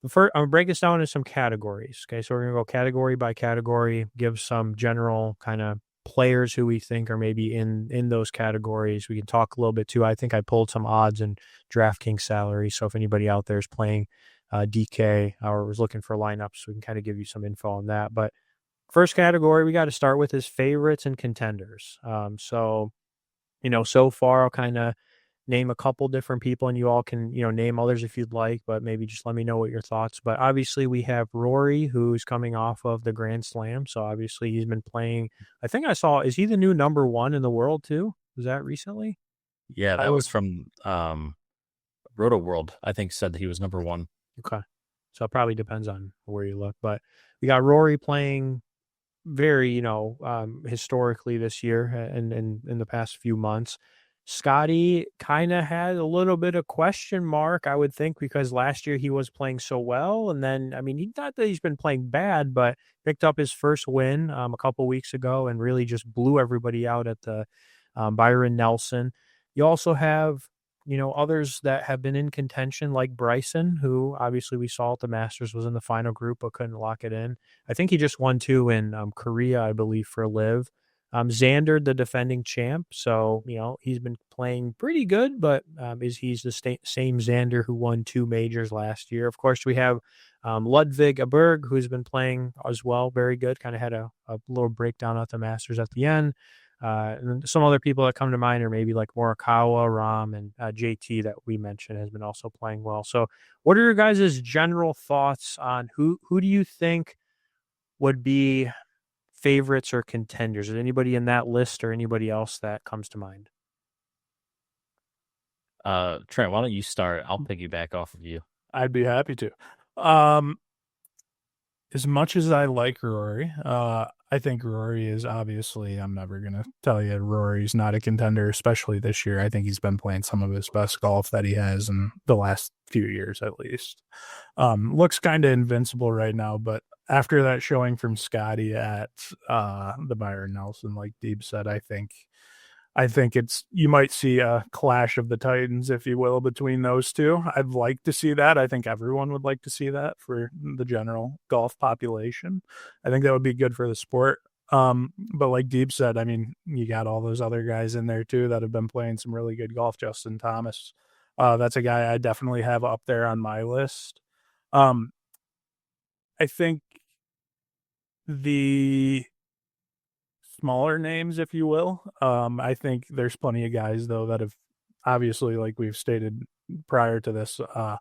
first, I'm gonna break this down into some categories. Okay, so we're gonna go category by category, give some general kind of players who we think are maybe in those categories. We can talk a little bit too. I think I pulled some odds and DraftKings salary. So if anybody out there is playing DK or was looking for lineups, we can kind of give you some info on that. But first category we got to start with is favorites and contenders. So so far I'll kind of name a couple different people, and you all can, name others if you'd like, but maybe just let me know what your thoughts. But obviously we have Rory, who's coming off of the Grand Slam. So obviously he's been playing, I think I saw, is he the new number one in the world too? Was that recently? Yeah, that was from Roto World, I think, said that he was number one. Okay. So it probably depends on where you look, but we got Rory playing very, historically this year and in the past few months. Scotty kind of had a little bit of question mark, I would think, because last year he was playing so well. And then, I mean, not that he's been playing bad, but picked up his first win a couple weeks ago and really just blew everybody out at the Byron Nelson. You also have, others that have been in contention, like Bryson, who obviously we saw at the Masters was in the final group but couldn't lock it in. I think he just won two in Korea, I believe, for Live. Xander, the defending champ, so he's been playing pretty good, but he's the same Xander who won two majors last year. Of course, we have Ludwig Aberg, who's been playing as well, very good. Kind of had a little breakdown at the Masters at the end. And some other people that come to mind are maybe like Morikawa, Rahm, and JT that we mentioned has been also playing well. So, what are your guys' general thoughts on who do you think would be favorites or contenders? Is anybody in that list or anybody else that comes to mind? Trent, why don't you start? I'll piggyback off of you. I'd be happy to. As much as I like Rory, I think Rory is obviously, I'm never going to tell you Rory's not a contender, especially this year. I think he's been playing some of his best golf that he has in the last few years, at least. Looks kind of invincible right now, but after that showing from Scotty at the Byron Nelson, like Deeb said, I think you might see a clash of the Titans, if you will, between those two. I'd like to see that. I think everyone would like to see that for the general golf population. I think that would be good for the sport. But like Deeb said, I mean, you got all those other guys in there too that have been playing some really good golf. Justin Thomas, that's a guy I definitely have up there on my list. I think the smaller names, if you will. I think there's plenty of guys, though, that have obviously, like we've stated prior to this, a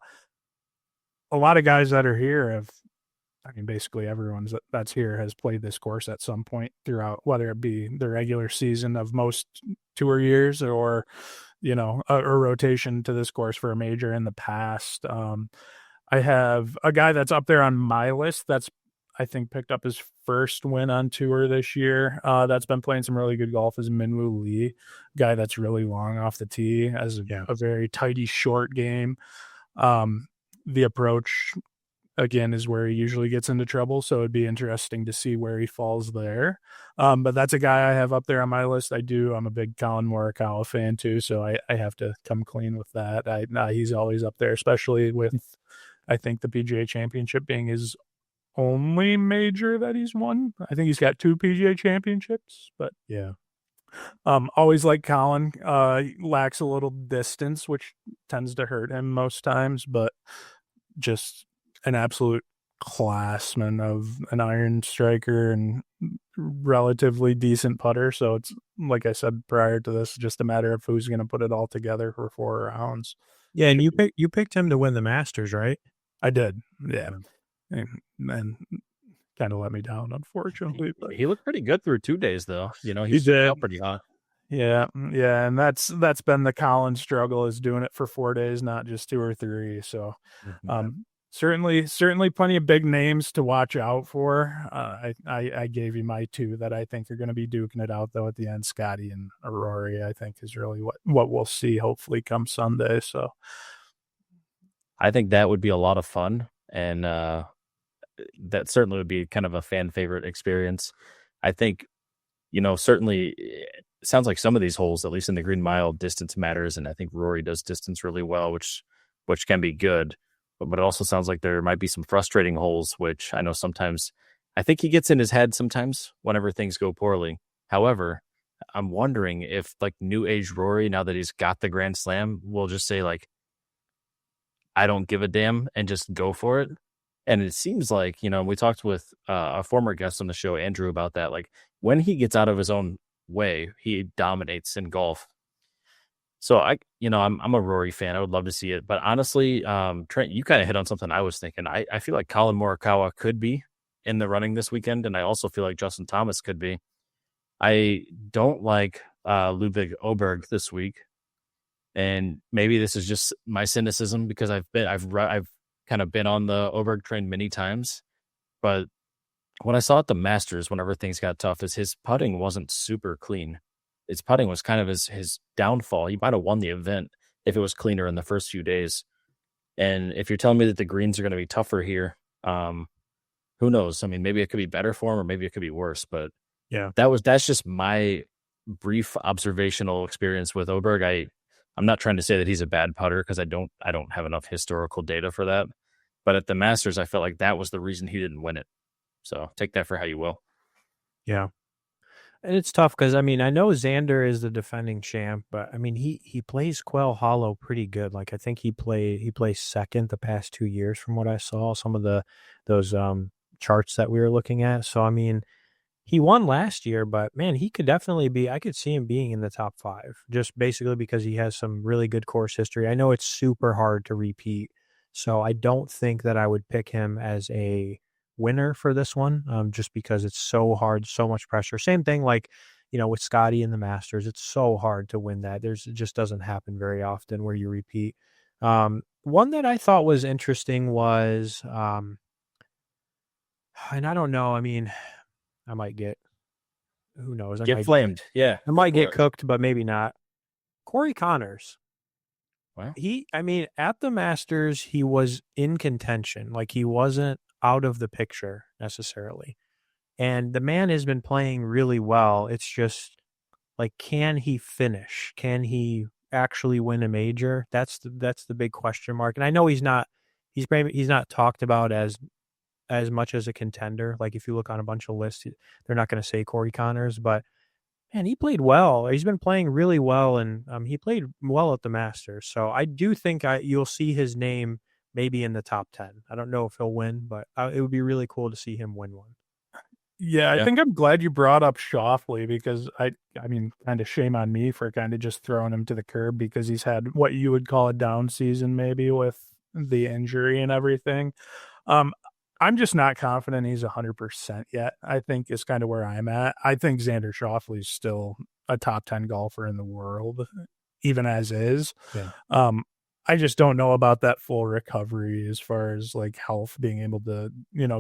lot of guys that are here have, I mean, basically everyone that's here has played this course at some point throughout, whether it be the regular season of most tour years or, a rotation to this course for a major in the past. I have a guy that's up there on my list that's, I think, picked up his first win on tour this year. That's been playing some really good golf is Minwoo Lee, guy that's really long off the tee, has a very tidy short game. The approach, again, is where he usually gets into trouble, so it'd be interesting to see where he falls there. But that's a guy I have up there on my list. I'm a big Colin Morikawa fan too, so I have to come clean with that. He's always up there, especially with, I think, the PGA Championship being his only major that he's won. I think he's got 2 PGA championships, but yeah. Always like Colin. Lacks a little distance, which tends to hurt him most times, but just an absolute classman of an iron striker and relatively decent putter. So it's, like I said prior to this, just a matter of who's going to put it all together for 4 rounds. Yeah, and you picked him to win the Masters, right? I did. Yeah. And kind of let me down, unfortunately. But he looked pretty good through 2 days, though. He did pretty hot. Yeah, and that's been the Colin struggle, is doing it for 4 days, not just 2 or 3. So, certainly plenty of big names to watch out for. I gave you my 2 that I think are going to be duking it out, though, at the end. Scotty and Rory, I think, is really what we'll see hopefully come Sunday. So, I think that would be a lot of fun, and that certainly would be kind of a fan favorite experience. I think, certainly it sounds like some of these holes, at least in the Green Mile, distance matters, and I think Rory does distance really well, which can be good. But it also sounds like there might be some frustrating holes, which I know sometimes, I think he gets in his head sometimes whenever things go poorly. However, I'm wondering if like new age Rory, now that he's got the Grand Slam, will just say like, I don't give a damn and just go for it. And it seems like, we talked with a former guest on the show, Andrew, about that. Like when he gets out of his own way, he dominates in golf. So I'm a Rory fan. I would love to see it. But honestly, Trent, you kind of hit on something I was thinking. I feel like Colin Morikawa could be in the running this weekend. And I also feel like Justin Thomas could be. I don't like Ludwig Oberg this week. And maybe this is just my cynicism because I've kind of been on the Oberg train many times. But what I saw at the Masters, whenever things got tough, is his putting wasn't super clean. His putting was kind of his downfall. He might have won the event if it was cleaner in the first few days. And if you're telling me that the greens are going to be tougher here, who knows? I mean, maybe it could be better for him, or maybe it could be worse. But Yeah, that's just my brief observational experience with Oberg. I'm not trying to say that he's a bad putter because I don't have enough historical data for that. But at the Masters, I felt like that was the reason he didn't win it. So take that for how you will. yeah. And it's tough because I mean I know Xander is the defending champ, but I mean he plays Quail Hollow pretty good. Like I think he plays second the past 2 years from what I saw. Some of those charts that we were looking at. So I mean he won last year, but man, he could definitely be. I could see him being in the top 5, just basically because he has some really good course history. I know it's super hard to repeat, so I don't think that I would pick him as a winner for this one, just because it's so hard, so much pressure. Same thing like, with Scotty in the Masters, it's so hard to win that. It just doesn't happen very often where you repeat. One that I thought was interesting was, and I don't know, I mean, I might get, who knows? Get flamed. Yeah. I might get cooked, but maybe not. Corey Connors. Wow. I mean, at the Masters, he was in contention. Like he wasn't out of the picture necessarily. And the man has been playing really well. It's just like, can he finish? Can he actually win a major? That's the big question mark. And I know he's not talked about as much as a contender. Like if you look on a bunch of lists, they're not going to say Corey Connors, but man, he played well. He's been playing really well, and he played well at the Masters. So I do think you'll see his name maybe in the top 10. I don't know if he'll win, but it would be really cool to see him win one. Yeah, I think I'm glad you brought up Schauffele because I mean, kind of shame on me for kind of just throwing him to the curb because he's had what you would call a down season maybe with the injury and everything. I'm just not confident he's 100% yet, I think is kind of where I'm at. I think Xander Schauffele is still a top 10 golfer in the world, even as is. Yeah. I just don't know about that full recovery as far as like health, being able to,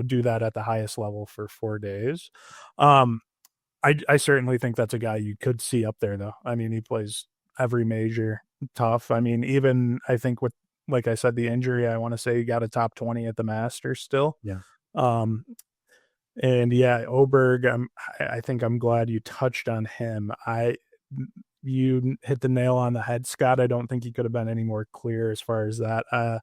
do that at the highest level for 4 days. I certainly think that's a guy you could see up there though. I mean, he plays every major tough. I mean, even I think with, like I said, the injury, I want to say he got a top 20 at the Masters still. Yeah. And yeah, Oberg, I think I'm glad you touched on him. You hit the nail on the head, Scott. I don't think he could have been any more clear as far as that.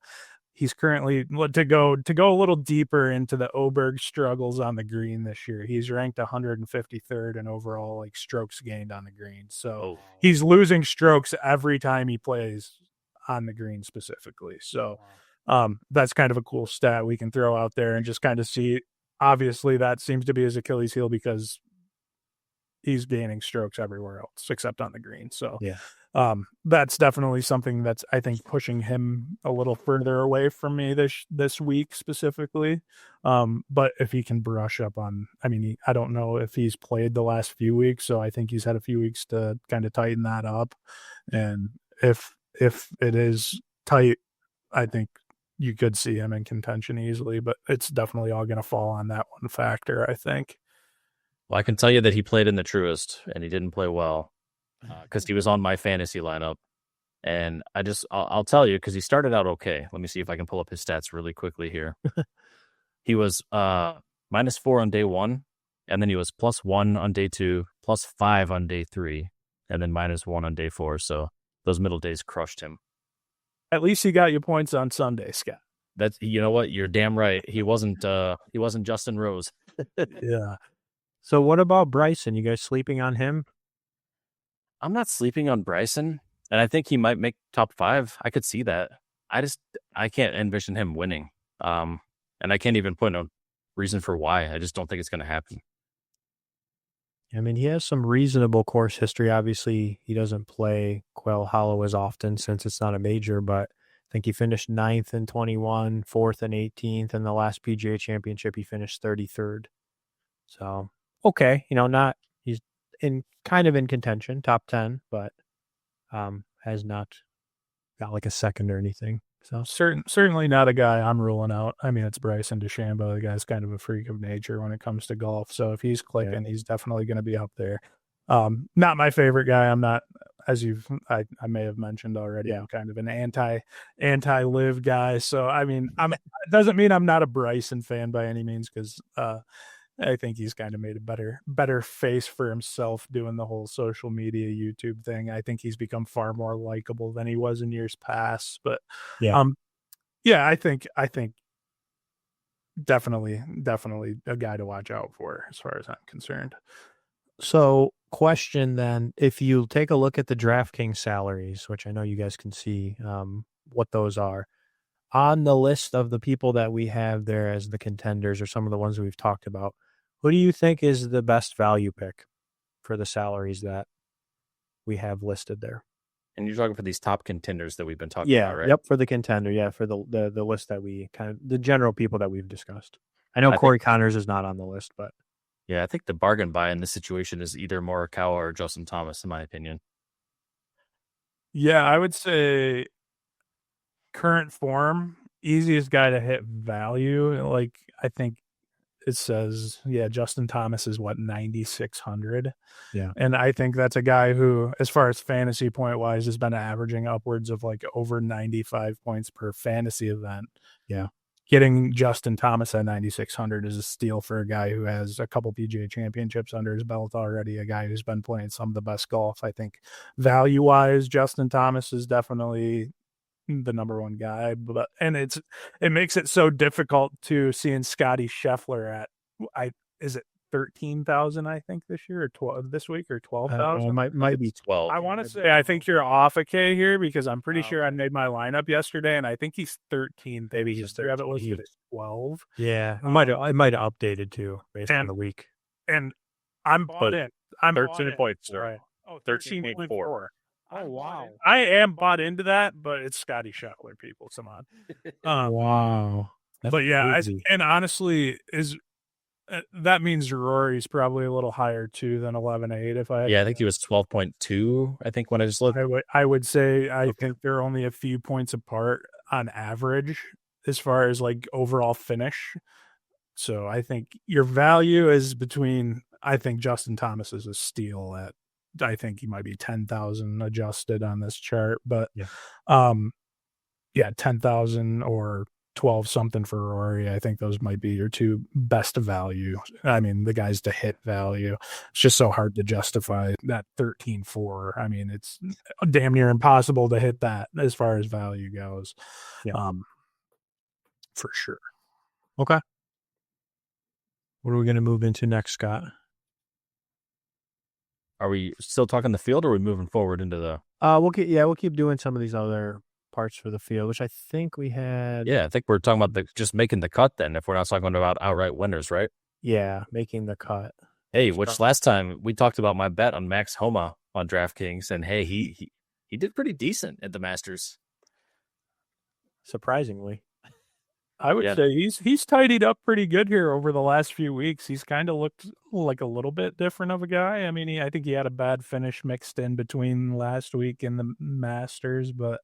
He's currently, to go a little deeper into the Oberg struggles on the green this year. He's ranked 153rd in overall like strokes gained on the green. So he's losing strokes every time he plays on the green specifically. So that's kind of a cool stat we can throw out there and just kind of see. Obviously, that seems to be his Achilles heel because he's gaining strokes everywhere else except on the green. So yeah, that's definitely something that's, I think, pushing him a little further away from me this week specifically. But if he can brush up on, I mean, I don't know if he's played the last few weeks, so I think he's had a few weeks to kind of tighten that up. And if it is tight, I think you could see him in contention easily, but it's definitely all going to fall on that one factor, I think. Well, I can tell you that he played in the Truest, and he didn't play well because he was on my fantasy lineup. And I'll tell you, because he started out okay. Let me see if I can pull up his stats really quickly here. He was -4 on day 1, and then he was +1 on day 2, +5 on day 3, and then -1 on day 4. So those middle days crushed him. At least he got you points on Sunday, Scott. You know what? You're damn right. He wasn't Justin Rose. Yeah. So what about Bryson? You guys sleeping on him? I'm not sleeping on Bryson, and I think he might make top 5. I could see that. I can't envision him winning. And I can't even put a reason for why. I just don't think it's going to happen. I mean, he has some reasonable course history. Obviously, he doesn't play Quail Hollow as often since it's not a major, but I think he finished 9th in 21, 4th and 18th, and the last PGA championship he finished 33rd. So, okay, not he's in kind of in contention, top 10, but has not got like a second or anything. So certainly not a guy I'm ruling out. I mean, it's Bryson DeChambeau. The guy's kind of a freak of nature when it comes to golf. So if he's clicking, he's definitely going to be up there. Not my favorite guy. I'm not, as I may have mentioned already. I'm kind of an anti live guy. So I mean, it doesn't mean I'm not a Bryson fan by any means, because I think he's kind of made a better face for himself doing the whole social media YouTube thing. I think he's become far more likable than he was in years past. But I think definitely a guy to watch out for as far as I'm concerned. So, question then, if you take a look at the DraftKings salaries, which I know you guys can see what those are, on the list of the people that we have there as the contenders or some of the ones that we've talked about, who do you think is the best value pick for the salaries that we have listed there? And you're talking for these top contenders that we've been talking about, right? Yep, for the contender. Yeah, for the list that we kind of, the general people that we've discussed. I know Corey Connors is not on the list, but. Yeah, I think the bargain buy in this situation is either Morikawa or Justin Thomas, in my opinion. Yeah, I would say current form, easiest guy to hit value. Like, I think it says, Justin Thomas is 9,600. Yeah. And I think that's a guy who, as far as fantasy point wise, has been averaging upwards of like over 95 points per fantasy event. Yeah. Getting Justin Thomas at 9,600 is a steal for a guy who has a couple PGA championships under his belt already, a guy who's been playing some of the best golf. I think value wise, Justin Thomas is definitely the number one guy, and it makes it so difficult to seeing Scotty Scheffler at is it 13,000 I think this year, or 12 this week, or 12,000? Might be 12. I want to say I think you're off a K here, because I'm pretty sure I made my lineup yesterday and I think he's 13. Maybe he's 13. Have it listed at 12. Yeah, I might have updated too based on the week. And I'm bought in. I'm 13.0. Right. Oh, 13.4. Oh, wow. I am bought into that, but it's Scotty Scheffler, people. Come on. Wow. That's but yeah, and honestly, that means Rory's probably a little higher too than 11.8. I think he was 12.2. I think when I just looked, I would say I think they're only a few points apart on average as far as like overall finish. So I think your value is between. I think Justin Thomas is a steal at. I think he might be 10,000 adjusted on this chart, but 10,000 or 12 something for Rory. I think those might be your two best value. I mean, the guys to hit value. It's just so hard to justify that 13.4. I mean, it's damn near impossible to hit that as far as value goes. For sure. Okay. What are we going to move into next, Scott? Are we still talking the field, or are we moving forward into the? We'll keep doing some of these other parts for the field, which I think we had. Yeah, I think we're talking about just making the cut then. If we're not talking about outright winners, right? Yeah, making the cut. Hey, which last time we talked about my bet on Max Homa on DraftKings, and hey, he did pretty decent at the Masters. Surprisingly. I would say he's tidied up pretty good here over the last few weeks. He's kind of looked like a little bit different of a guy. I mean, I think he had a bad finish mixed in between last week and the Masters, but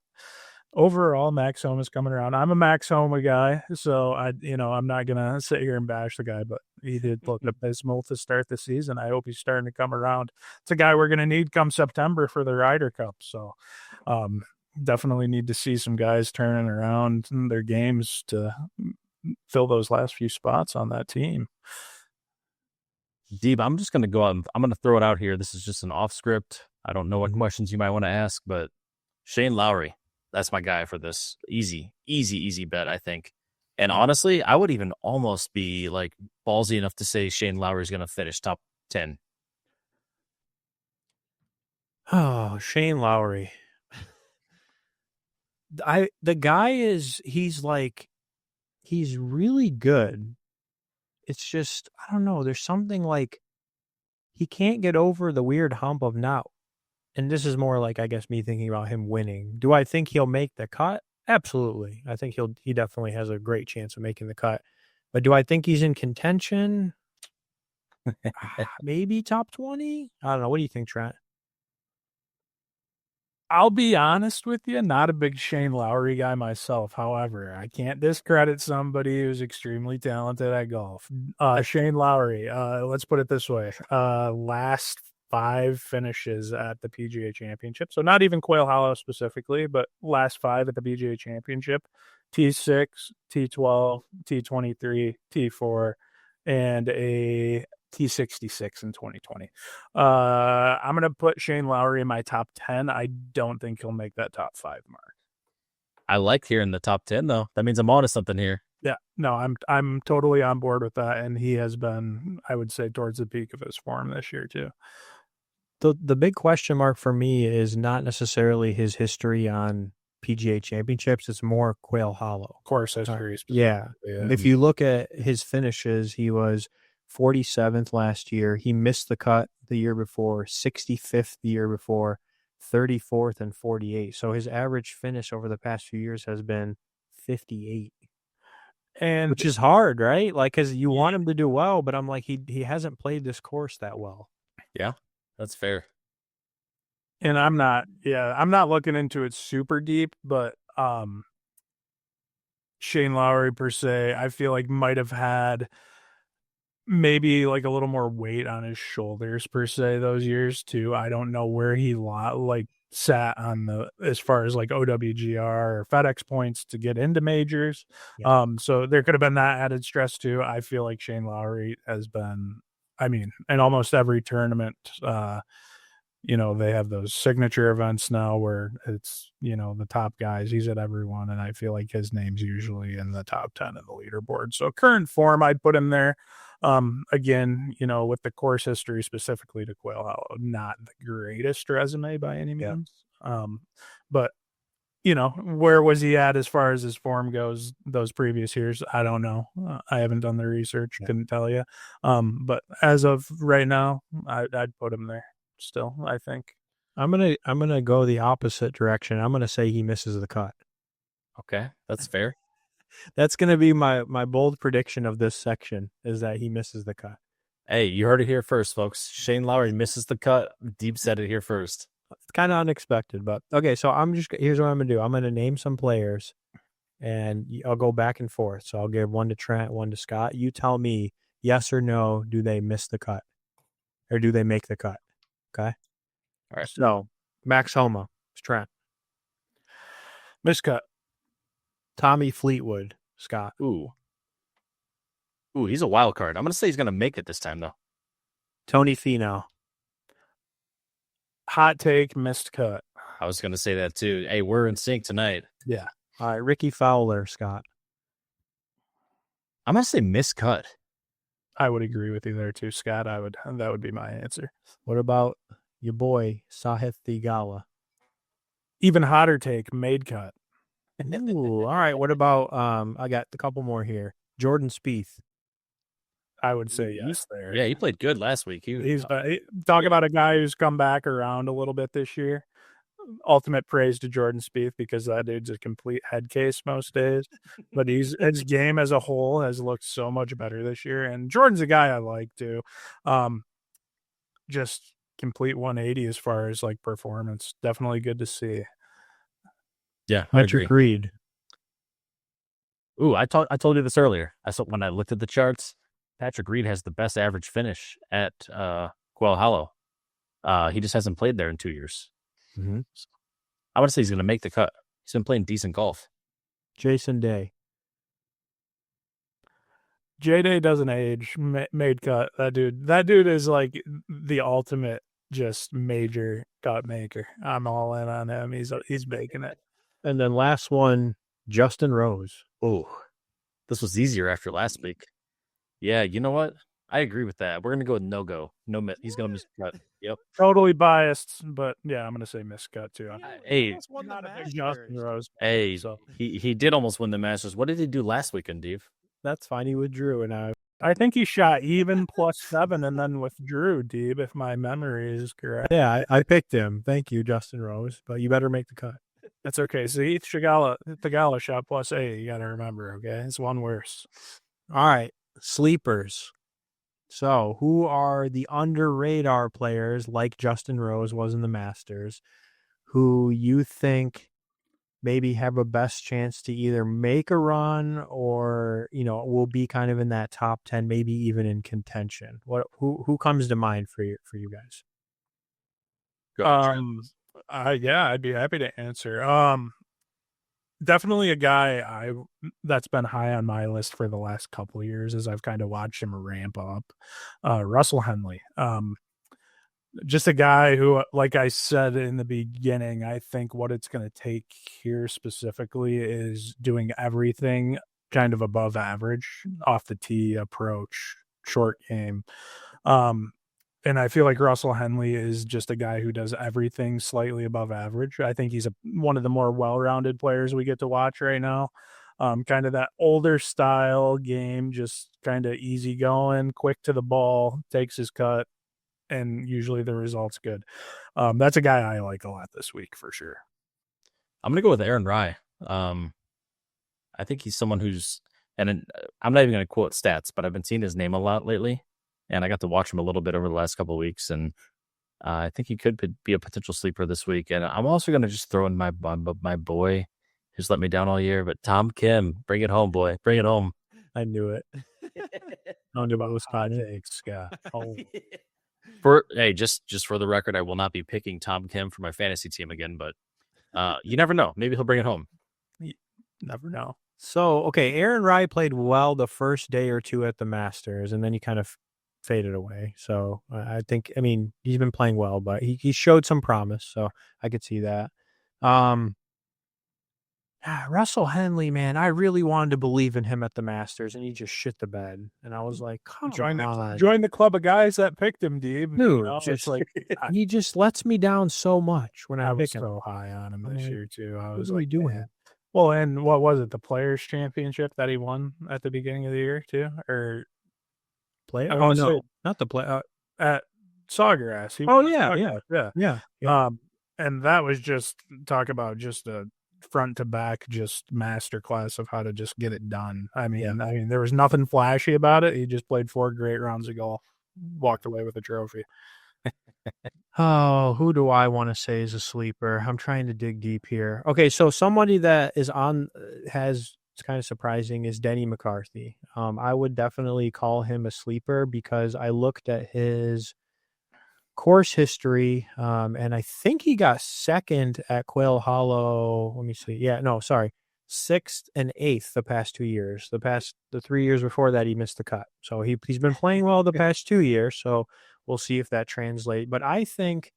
overall, Max Homa's coming around. I'm a Max Homa guy, so I'm not gonna sit here and bash the guy, but he did look abysmal to start the season. I hope he's starting to come around. It's a guy we're gonna need come September for the Ryder Cup. So, definitely need to see some guys turning around their games to fill those last few spots on that team. Deeb, I'm just going to go out. I'm going to throw it out here. This is just an off script. I don't know what questions you might want to ask, but Shane Lowry, that's my guy for this. Easy bet, I think. And honestly, I would even almost be like ballsy enough to say Shane Lowry is going to finish top 10. Oh, Shane Lowry. He's really good. It's just, I don't know. There's something like he can't get over the weird hump of not. And this is more like, I guess, me thinking about him winning. Do I think he'll make the cut? Absolutely. I think he definitely has a great chance of making the cut. But do I think he's in contention? Maybe top 20? I don't know. What do you think, Trent? I'll be honest with you, not a big Shane Lowry guy myself. However, I can't discredit somebody who's extremely talented at golf. Shane Lowry, let's put it this way. Last 5 finishes at the PGA Championship. So not even Quail Hollow specifically, but last 5 at the PGA Championship. T6, T12, T23, T4, and a T66 in 2020. I'm going to put Shane Lowry in my top 10. I don't think he'll make that top 5 mark. I like hearing the top 10, though. That means I'm on to something here. Yeah, no, I'm totally on board with that, and he has been, I would say, towards the peak of his form this year too. The big question mark for me is not necessarily his history on PGA Championships. It's more Quail Hollow. Course history. Yeah. If you look at his finishes, he was 47th last year. He missed the cut the year before, 65th the year before, 34th and 48th. So his average finish over the past few years has been 58. And which is hard, right? Like, because you want him to do well, but I'm like, he hasn't played this course that well. Yeah, that's fair. And I'm not looking into it super deep, but Shane Lowry per se, I feel like might have had maybe like a little more weight on his shoulders per se those years too. I don't know where he sat on the as far as like OWGR or FedEx points to get into majors. Yeah. So there could have been that added stress too. I feel like Shane Lowry has been, I mean, in almost every tournament, they have those signature events now where it's, the top guys. He's at everyone, and I feel like his name's usually in the top 10 of the leaderboard. So current form, I'd put him there. Again, with the course history specifically to Quail Hollow, not the greatest resume by any means. Yeah. But where was he at as far as his form goes those previous years? I don't know. I haven't done the research. Yeah. Couldn't tell you. But as of right now, I'd put him there still, I think. I'm gonna go the opposite direction. I'm gonna say he misses the cut. Okay, that's fair. That's gonna be my bold prediction of this section, is that he misses the cut. Hey, you heard it here first, folks. Shane Lowry misses the cut. Deep said it here first. It's kind of unexpected, but okay. So here's what I'm gonna do. I'm gonna name some players, and I'll go back and forth. So I'll give one to Trent, one to Scott. You tell me yes or no. Do they miss the cut, or do they make the cut? Okay. All right. So Max Homa, Trent. Miscut. Tommy Fleetwood, Scott. Ooh, he's a wild card. I'm going to say he's going to make it this time, though. Tony Finau. Hot take, missed cut. I was going to say that, too. Hey, we're in sync tonight. Yeah. All right, Ricky Fowler, Scott. I'm going to say missed cut. I would agree with you there, too, Scott. That would be my answer. What about your boy, Sahith Theegala? Even hotter take, made cut. Ooh, all right. What about I got a couple more here. Jordan Spieth. I would say yes there. Yeah, he played good last week. He's talk about a guy who's come back around a little bit this year. Ultimate praise to Jordan Spieth, because that dude's a complete head case most days. But his game as a whole has looked so much better this year. And Jordan's a guy I like too. Just complete 180 as far as like performance. Definitely good to see. Yeah, Patrick Reed. Ooh, I told you this earlier. I saw when I looked at the charts, Patrick Reed has the best average finish at Quail Hollow. He just hasn't played there in 2 years. Mm-hmm. So I would say he's going to make the cut. He's been playing decent golf. Jason Day. J-Day doesn't age. Made cut. That dude is like the ultimate just major cut maker. I'm all in on him. He's making it. And then last one, Justin Rose. Oh, this was easier after last week. Yeah, you know what? I agree with that. We're gonna go with no go. He's gonna miss the cut. Yep. Totally biased, but yeah, I'm gonna say miscut too. Hey, almost won the Not a big Masters. Justin Rose. Hey, So he did almost win the Masters. What did he do last weekend, Dave? That's fine. He withdrew, and I think he shot even +7 and then withdrew, Deeb, if my memory is correct. yeah, I picked him. Thank you, Justin Rose. But you better make the cut. That's okay. See, Tagala shot +8. You got to remember, okay? It's one worse. All right, sleepers. So, who are the under radar players like Justin Rose was in the Masters, who you think maybe have a best chance to either make a run or, will be kind of in that top 10, maybe even in contention? Who comes to mind for you guys? Yeah, I'd be happy to answer. Definitely a guy that's been high on my list for the last couple of years as I've kind of watched him ramp up. Russell Henley. Just a guy who, like I said in the beginning, I think what it's going to take here specifically is doing everything kind of above average off the tee, approach, short game. And I feel like Russell Henley is just a guy who does everything slightly above average. I think he's one of the more well-rounded players we get to watch right now. Kind of that older style game, just kind of easy going, quick to the ball, takes his cut, and usually the result's good. That's a guy I like a lot this week for sure. I'm gonna go with Aaron Rye. I think he's someone who's, and I'm not even gonna quote stats, but I've been seeing his name a lot lately, and I got to watch him a little bit over the last couple of weeks, and I think he could be a potential sleeper this week. And I'm also gonna just throw in my boy who's let me down all year, but Tom Kim, bring it home, boy, bring it home. I knew it. Don't do those hot takes, Scott. Just for the record, I will not be picking Tom Kim for my fantasy team again, but you never know. Maybe he'll bring it home. You never know. So, okay, Aaron Rye played well the first day or two at the Masters, and then he kind of faded away. So I think, he's been playing well, but he showed some promise, so I could see that. Russell Henley, man, I really wanted to believe in him at the Masters, and he just shit the bed. And I was like, come on. Join the club of guys that picked him, Deeb. Dude, just like he just lets me down so much when I pick him. So high on him this year too. I was what are we doing? Man. Well, and what was it? The Players Championship that he won at the beginning of the year too, or play? Oh no, not the play at Sawgrass. Yeah. And that was just talk about just a front to back, just masterclass of how to just get it done. I mean, there was nothing flashy about it. He just played 4 great rounds of golf, walked away with a trophy. Oh, who do I want to say is a sleeper? I'm trying to dig deep here. Okay, so somebody that is it's kind of surprising is Denny McCarthy. I would definitely call him a sleeper because I looked at his course history, and I think he got second at Quail Hollow. Let me see. 6th and 8th the past 2 years. The 3 years before that, he missed the cut. So he's been playing well the past 2 years. So we'll see if that translates. But I think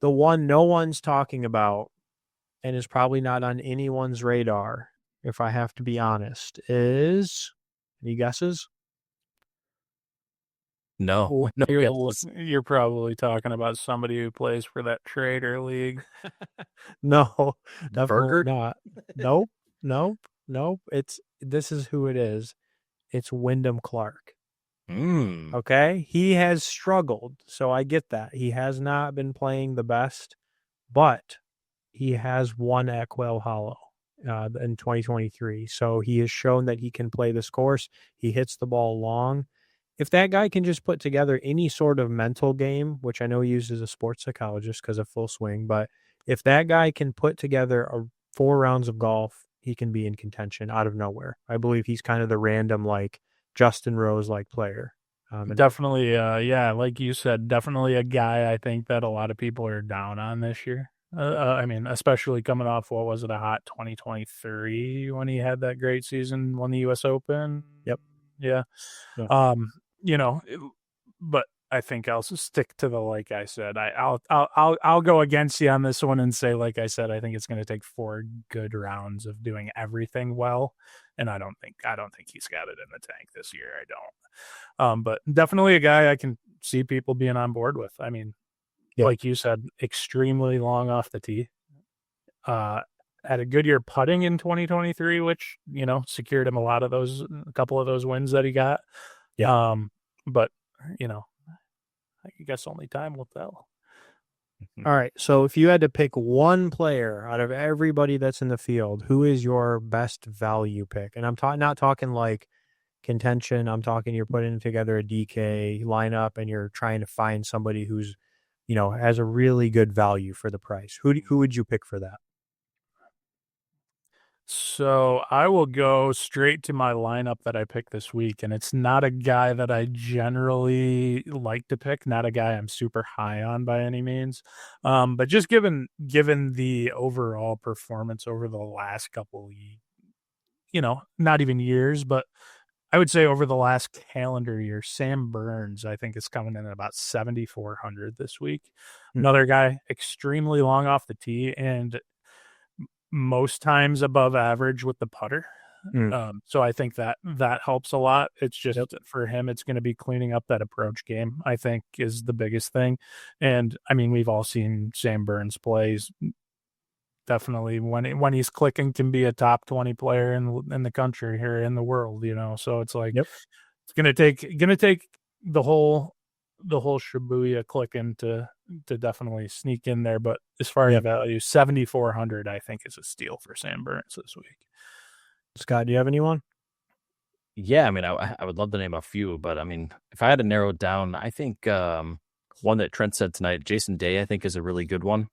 the one no one's talking about and is probably not on anyone's radar, if I have to be honest, is any guesses? No. You're probably talking about somebody who plays for that trader league. No, definitely Burger? not. Nope. This is who it is. It's Wyndham Clark. Okay, he has struggled, so I get that. He has not been playing the best, but he has won at Quail Hollow in 2023. So he has shown that he can play this course. He hits the ball long. If that guy can just put together any sort of mental game, which I know he uses a sports psychologist because of Full Swing, but if that guy can put together 4 rounds of golf, he can be in contention out of nowhere. I believe he's kind of the random, like Justin Rose like player. Definitely, like you said, definitely a guy I think that a lot of people are down on this year. Especially coming off, what was it, a hot 2023 when he had that great season, won the U.S. Open. Yep. Yeah. But I think I'll stick to the like I said. I'll go against you on this one and say like I said. I think it's going to take 4 good rounds of doing everything well, and I don't think he's got it in the tank this year. I don't. But definitely a guy I can see people being on board with. I mean, like you said, extremely long off the tee. Had a good year putting in 2023, which secured him a couple of those wins that he got. Yeah. But I guess only time will tell. All right. So if you had to pick one player out of everybody that's in the field, who is your best value pick? And I'm not talking like contention. I'm talking you're putting together a DK lineup and you're trying to find somebody who's, has a really good value for the price. Who would you pick for that? So I will go straight to my lineup that I picked this week, and it's not a guy that I generally like to pick, not a guy I'm super high on by any means. But just given the overall performance over the last couple, not even years, but I would say over the last calendar year, Sam Burns, I think, is coming in at about 7,400 this week. Another guy extremely long off the tee and most times above average with the putter. So I think that helps a lot. It's just for him, it's going to be cleaning up that approach game, I think, is the biggest thing. And I mean, we've all seen Sam Burns plays. Definitely when he's clicking can be a top 20 player in the country here in the world, so it's like, it's going to take the whole Shibuya clicking to definitely sneak in there. But as far as value, 7,400, I think, is a steal for Sam Burns this week. Scott, do you have anyone? Yeah, I mean, I would love to name a few, but I mean, if I had to narrow it down, I think one that Trent said tonight, Jason Day, I think is a really good one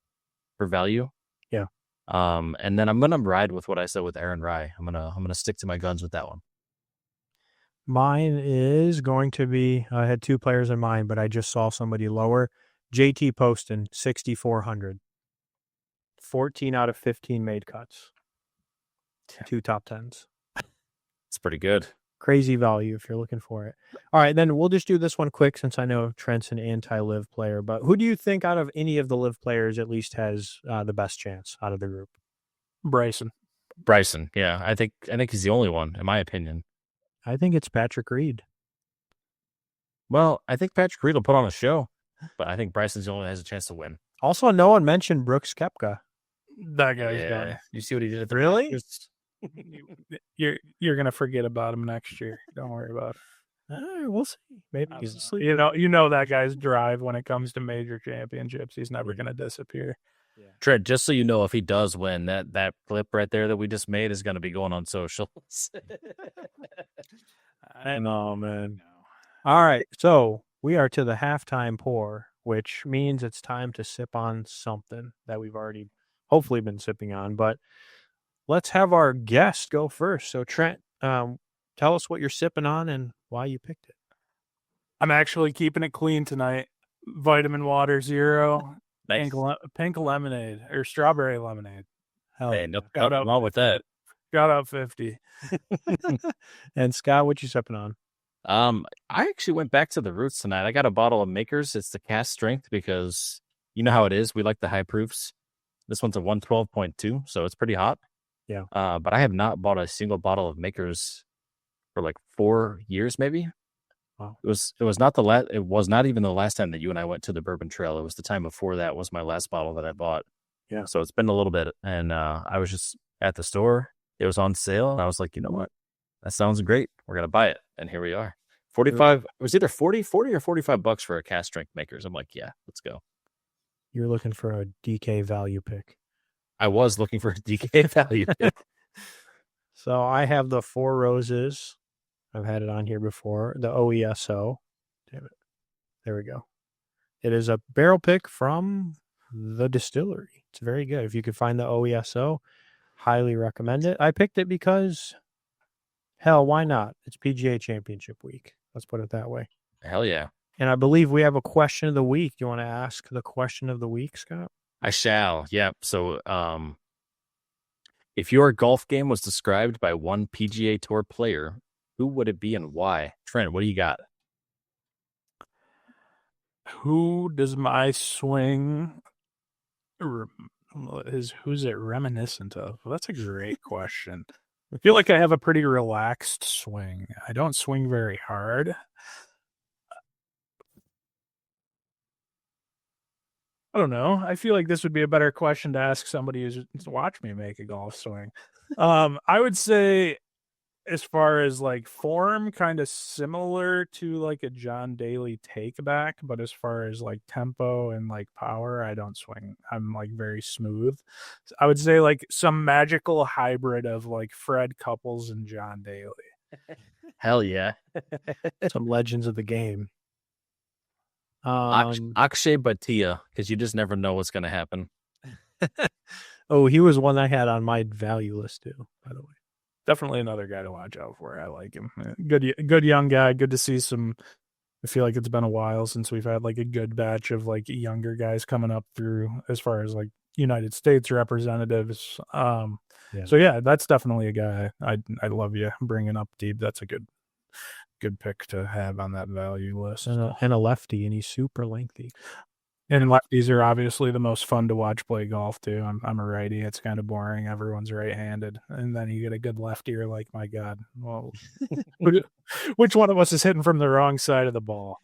for value. Yeah. And then I'm gonna ride with what I said with Aaron Rye. I'm gonna stick to my guns with that one. Mine is going to be, I had 2 players in mind, but I just saw somebody lower. JT Poston, 6,400. 14 out of 15 made cuts. 2 top 10s. It's pretty good. Crazy value if you're looking for it. All right, then we'll just do this one quick since I know Trent's an anti-live player. But who do you think out of any of the live players at least has the best chance out of the group? Bryson, yeah. I think he's the only one, in my opinion. I think it's Patrick Reed. Well, I think Patrick Reed will put on a show, but I think Bryson's the only one that has a chance to win. Also, no one mentioned Brooks Koepka. That guy's done. You see what he did at the Really? You're gonna forget about him next year. Don't worry about it. We'll see. Maybe he's asleep. That guy's drive when it comes to major championships. He's never gonna disappear. Yeah. Trent, just so you know, if he does win, that clip right there that we just made is going to be going on socials. I know, man. All right, so we are to the halftime pour, which means it's time to sip on something that we've already hopefully been sipping on. But let's have our guest go first. So Trent, tell us what you're sipping on and why you picked it. I'm actually keeping it clean tonight. Vitamin water zero. Nice. Pink lemonade or strawberry lemonade. Hell, hey, nothing wrong with that. Got up 50. And Scott, what you sipping on? I actually went back to the roots tonight. I got a bottle of Makers. It's the cast strength because you know how it is. We like the high proofs. This one's a 112.2, so it's pretty hot. Yeah. But I have not bought a single bottle of Makers for like 4 years, maybe. Wow. It was not even the last time that you and I went to the Bourbon Trail. It was the time before that was my last bottle that I bought. Yeah. So it's been a little bit, and I was just at the store. It was on sale, and I was like, you know what? That sounds great. We're gonna buy it, and here we are. 45. It was either 40 or $45 for a cast strength Makers. I'm like, yeah, let's go. You're looking for a DK value pick. I was looking for a DK value pick. So I have the Four Roses. I've had it on here before. The OESO. Damn it. There we go. It is a barrel pick from the distillery. It's very good. If you could find the OESO, highly recommend it. I picked it because, hell, why not? It's PGA Championship week. Let's put it that way. Hell yeah. And I believe we have a question of the week. Do you want to ask the question of the week, Scott? I shall. Yep. So, if your golf game was described by one PGA Tour player, who would it be and why? Trent, what do you got? Who does my swing who's it reminiscent of? Well, that's a great question. I feel like I have a pretty relaxed swing. I don't swing very hard. I don't know. I feel like this would be a better question to ask somebody who's watched me make a golf swing. I would say, as far as like form, kind of similar to like a John Daly take back, but as far as like tempo and like power, I don't swing. I'm like very smooth. I would say like some magical hybrid of like Fred Couples and John Daly. Hell yeah. Some legends of the game. Akshay Bhatia, because you just never know what's going to happen. Oh, he was one I had on my value list too, by the way. Definitely another guy to watch out for. I like him. Good young guy. Good to see some. I feel like it's been a while since we've had like a good batch of like younger guys coming up through as far as like United States representatives. So yeah, that's definitely a guy. I love you bringing up Deeb. That's a good pick to have on that value list. And a lefty, and he's super lengthy. And lefties are obviously the most fun to watch play golf too. I'm a righty. It's kind of boring. Everyone's right-handed, and then you get a good lefty. You're like, my God, well, which one of us is hitting from the wrong side of the ball?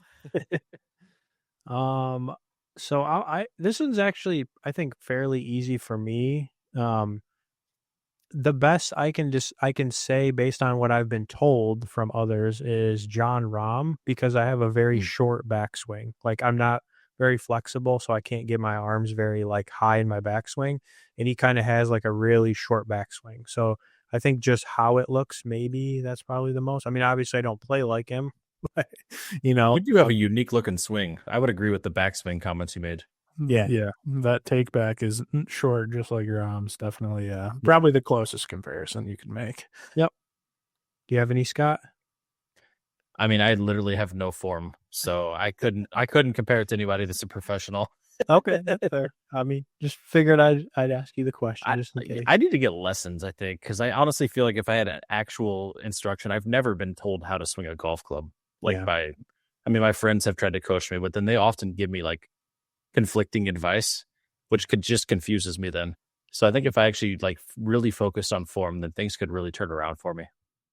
So I this one's actually, I think, fairly easy for me. The best I can say based on what I've been told from others is John Rahm, because I have a very short backswing. Like, I'm not very flexible, so I can't get my arms very like high in my backswing, and he kind of has like a really short backswing. So I think just how it looks, maybe that's probably the most. I mean, obviously I don't play like him, but you know, You do have a unique looking swing. I would agree with the backswing comments you made. Yeah. That take back is short, just like your arms. Definitely, probably the closest comparison you can make. Yep. Do you have any, Scott? I mean, I literally have no form, so I couldn't compare it to anybody that's a professional. Okay, that's fair. I mean, just figured I'd ask you the question just in case. I need to get lessons, I think, because I honestly feel like if I had an actual instruction, I've never been told how to swing a golf club. I mean, my friends have tried to coach me, but then they often give me like conflicting advice, which just confuses me then. So I think if I actually like really focused on form, then things could really turn around for me.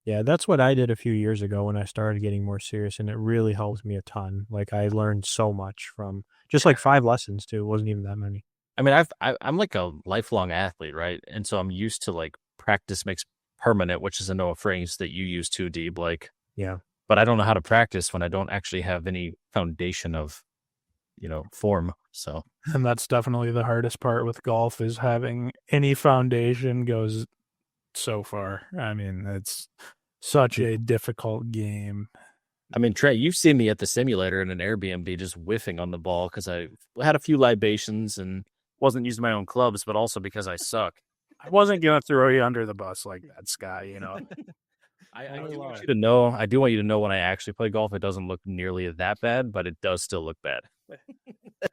Yeah, that's what I did a few years ago when I started getting more serious, and it really helped me a ton. Like, I learned so much from just like 5 lessons too. It wasn't even that many. I mean, I'm like a lifelong athlete, right? And so I'm used to like practice makes permanent, which is a Noah phrase that you use too, Deeb. Like, Yeah. but I don't know how to practice when I don't actually have any foundation of, form. So, And that's definitely the hardest part with golf, is having any foundation goes so far. I mean, it's such a difficult game. I mean, Trey, you've seen me at the simulator in an Airbnb just whiffing on the ball because I had a few libations and wasn't using my own clubs, but also because I suck. I wasn't going to throw you under the bus like that, Scott, I do want you to know. I do want you to know when I actually play golf, it doesn't look nearly that bad, but it does still look bad.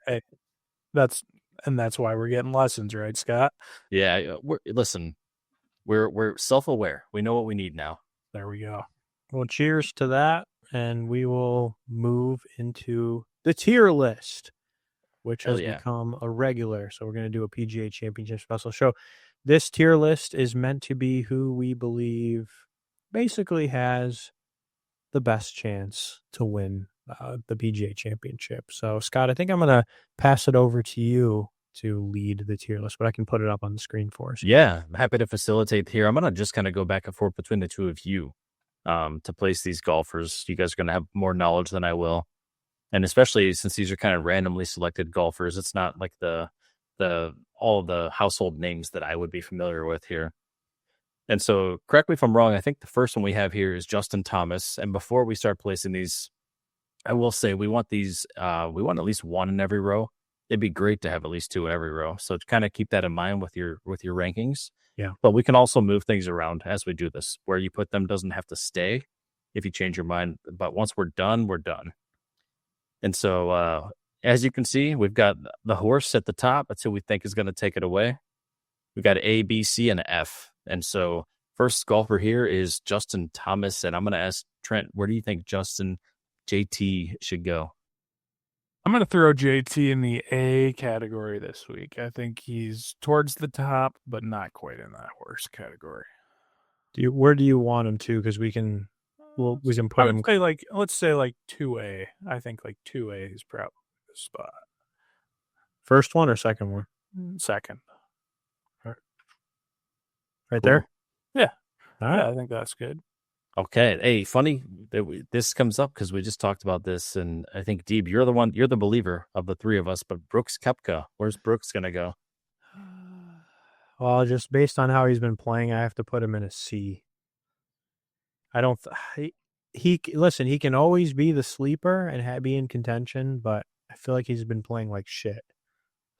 Hey, that's why we're getting lessons, right, Scott? Yeah, we're self-aware. We know what we need now. There we go. Well, cheers to that, and we will move into the tier list, which has become a regular. So we're going to do a PGA Championship special show. This tier list is meant to be who we believe basically has the best chance to win the PGA Championship. So, Scott, I think I'm going to pass it over to you to lead the tier list, but I can put it up on the screen for us. Yeah, I'm happy to facilitate here. I'm going to just kind of go back and forth between the two of you to place these golfers. You guys are going to have more knowledge than I will. And especially since these are kind of randomly selected golfers, it's not like the all of the household names that I would be familiar with here. And so, correct me if I'm wrong, I think the first one we have here is Justin Thomas. And before we start placing these, I will say we want these, we want at least one in every row. It'd be great to have at least 2 in every row. So to kind of keep that in mind with your rankings. Yeah. But we can also move things around as we do this. Where you put them doesn't have to stay if you change your mind. But once we're done, we're done. And so, as you can see, we've got the horse at the top. That's who we think is going to take it away. We've got A, B, C, and F. And so first golfer here is Justin Thomas. And I'm going to ask Trent, where do you think Justin JT should go? I'm going to throw JT in the A category this week. I think he's towards the top, but not quite in that worst category. Where do you want him to? Because we can put him. Let's say like 2A. I think like 2A is probably the spot. First one or second one? Second. Right Cool. there? Yeah. All right. Yeah, I think that's good. Okay. Hey, funny that this comes up because we just talked about this, and I think Deeb, you're the believer of the three of us. But Brooks Koepka, where's Brooks gonna go? Well, just based on how he's been playing, I have to put him in a C. I don't. Listen. He can always be the sleeper and be in contention, but I feel like he's been playing like shit.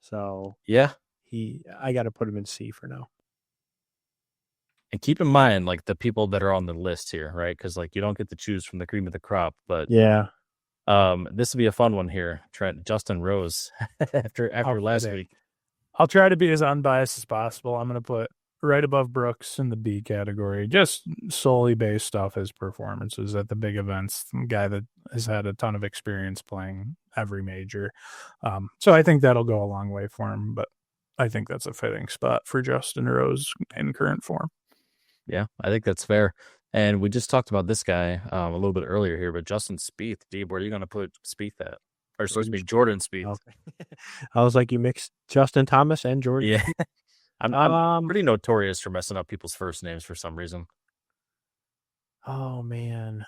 So Yeah. I got to put him in C for now. And keep in mind, like the people that are on the list here, right? Because like you don't get to choose from the cream of the crop. But yeah, this will be a fun one here. Trent, Justin Rose after last week. I'll try to be as unbiased as possible. I'm going to put right above Brooks in the B category, just solely based off his performances at the big events. Guy that has had a ton of experience playing every major. So I think that'll go a long way for him, but I think that's a fitting spot for Justin Rose in current form. Yeah, I think that's fair. And we just talked about this guy a little bit earlier here, but Justin Spieth, Deeb, where are you going to put Spieth at? Or excuse me, Jordan Spieth. Okay. I was like, you mixed Justin Thomas and Jordan. Yeah. I'm pretty notorious for messing up people's first names for some reason. Oh, man.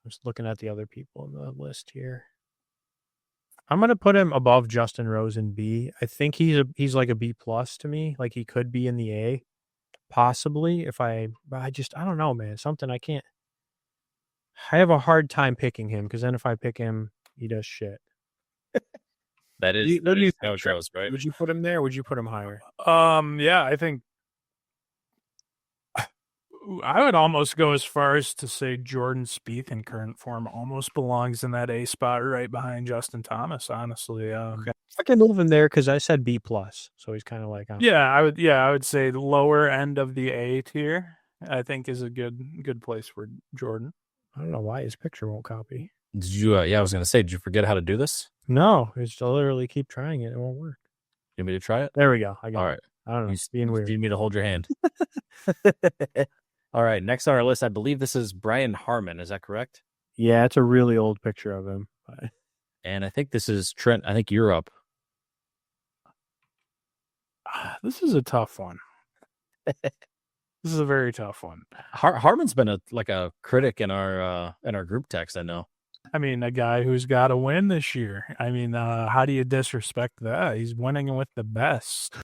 I'm just looking at the other people on the list here. I'm going to put him above Justin Rose in B. I think he's like a B plus to me. Like he could be in the A. Possibly I don't know, man. Something I have a hard time picking him because then if I pick him, he does shit. That is how it goes, right? Would you put him there? Or would you put him higher? Yeah, I think I would almost go as far as to say Jordan Spieth in current form almost belongs in that A spot right behind Justin Thomas, honestly. Okay. I can move him there because I said B plus, so he's kind of like I would say the lower end of the A tier, I think, is a good place for Jordan. I don't know why his picture won't copy. Did you I was gonna say, did you forget how to do this? No, it's literally keep trying it. It won't work. You want me to try it? There we go. I got All it. right. I don't know. It's being weird. You need me to hold your hand. All right. Next on our list, I believe this is Brian Harmon. Is that correct? Yeah, it's a really old picture of him. And I think this is Trent. I think you're up. This is a tough one. This is a very tough one. Harmon's been a critic in our group text, I know. I mean, a guy who's got to win this year. I mean, how do you disrespect that? He's winning with the best.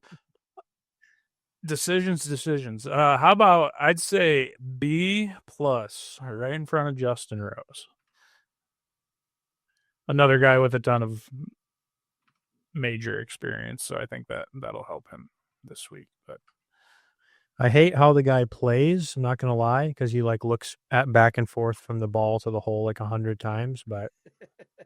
Decisions. How about I'd say B plus, right in front of Justin Rose. Another guy with a ton of major experience, so I think that'll help him this week. But I hate how the guy plays. I'm not gonna lie, because he looks at back and forth from the ball to the hole 100 times. But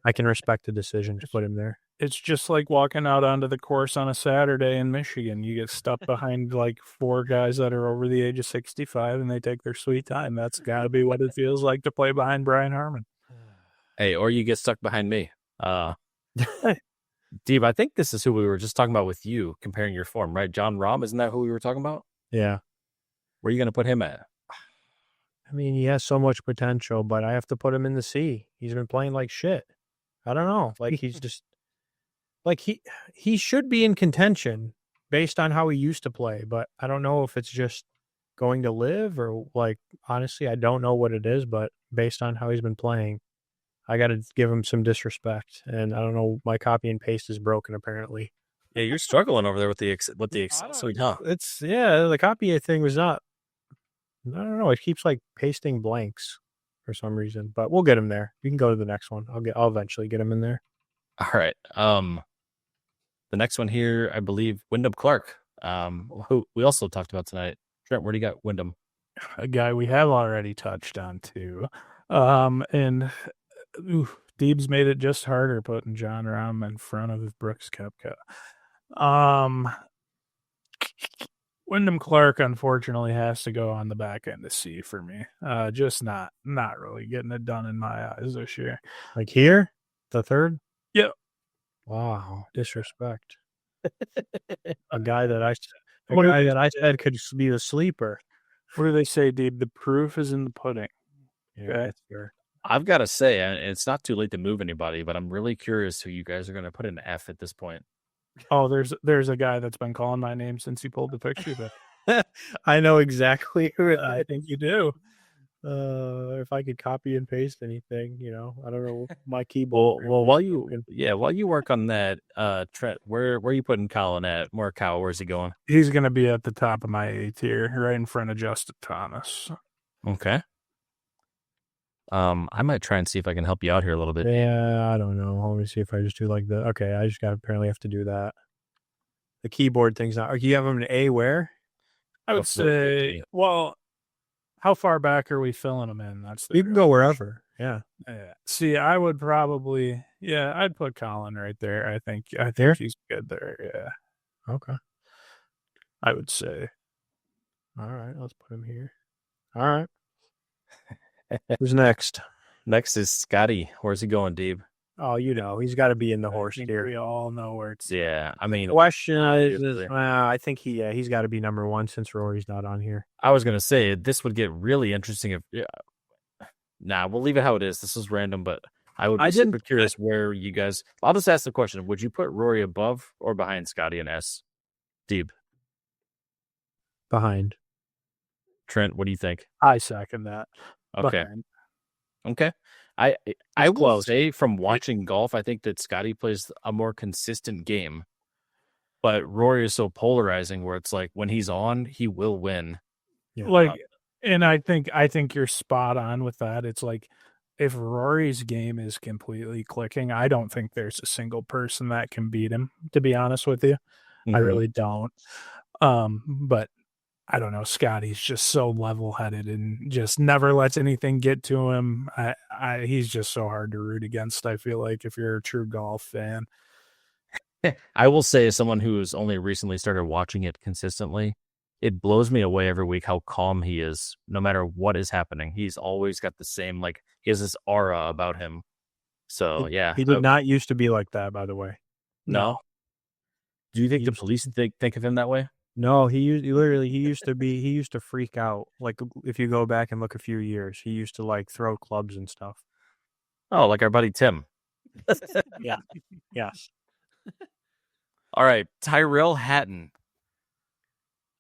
I can respect the decision to put him there. It's just like walking out onto the course on a Saturday in Michigan. You get stuck behind 4 guys that are over the age of 65, and they take their sweet time. That's got to be what it feels like to play behind Brian Harmon. Hey, or you get stuck behind me. Deeb, I think this is who we were just talking about with you, comparing your form, right? John Rahm, isn't that who we were talking about? Yeah. Where are you going to put him at? I mean, he has so much potential, but I have to put him in the C. He's been playing like shit. I don't know. He's just he should be in contention based on how he used to play, but I don't know if it's just going to live or honestly, I don't know what it is, but based on how he's been playing, I got to give him some disrespect. And I don't know, my copy and paste is broken apparently. Yeah, you're struggling over there with the Excel suite, huh? The copy thing was not. I don't know. It keeps pasting blanks for some reason, but we'll get him there. You can go to the next one. I'll eventually get him in there. All right. The next one here, I believe, Wyndham Clark, who we also talked about tonight. Trent, where do you got Wyndham? A guy we have already touched on too. And Deeb's made it just harder putting John Rahm in front of Brooks Koepka. Wyndham Clark, unfortunately, has to go on the back end of C for me. Just not really getting it done in my eyes this year. Here, the third. Yep. Wow, disrespect. A guy that I said could be the sleeper. What do they say, Dave? The proof is in the pudding. Yeah, Okay. that's fair. I've got to say, and it's not too late to move anybody, but I'm really curious who you guys are going to put in F at this point. Oh, there's a guy that's been calling my name since he pulled the picture, but I know exactly who I think you do. if I could copy and paste anything, I don't know my keyboard. Well, while you work on that, Trent, where are you putting Colin at? Morikawa, where's he going? He's going to be at the top of my A tier, right in front of Justin Thomas. Okay. I might try and see if I can help you out here a little bit. Yeah, I don't know. Let me see if I just do like the. Okay, I just apparently have to do that. The keyboard thing's not. You have them in A where? I would say, well, how far back are we filling them in? You can go wherever. Yeah. See, I would probably, I'd put Colin right there. I think There? he's good there. Yeah, Okay. I would say. All right, let's put him here. All right. Who's next? Next is Scotty. Where's he going, Deeb? Oh, he's got to be in the horse I think tier. we all know where it's. Yeah, I mean, Question is, I think he's got to be number one since Rory's not on here. I was gonna say this would get really interesting if. Nah, we'll leave it how it is. This is random, but I would be super curious where you guys. I'll just ask the question: would you put Rory above or behind Scotty and S? Deeb, Behind. Trent, what do you think? I second that. Okay. Behind. Okay. I will say from watching golf, I think that Scotty plays a more consistent game. But Rory is so polarizing where it's like when he's on, he will win. Yeah. And I think you're spot on with that. It's like if Rory's game is completely clicking, I don't think there's a single person that can beat him, to be honest with you. Mm-hmm. I really don't. But I don't know. Scotty's just so level-headed and just never lets anything get to him. He's just so hard to root against, I feel like, if you're a true golf fan. I will say, as someone who's only recently started watching it consistently, it blows me away every week how calm he is, no matter what is happening. He's always got the same, he has this aura about him. So, yeah. He did not used to be like that, by the way. No. Do you think the police think of him that way? No, he used to freak out. Like if you go back and look a few years, he used to throw clubs and stuff. Oh, like our buddy Tim. Yeah. Yes. All right, Tyrell Hatton.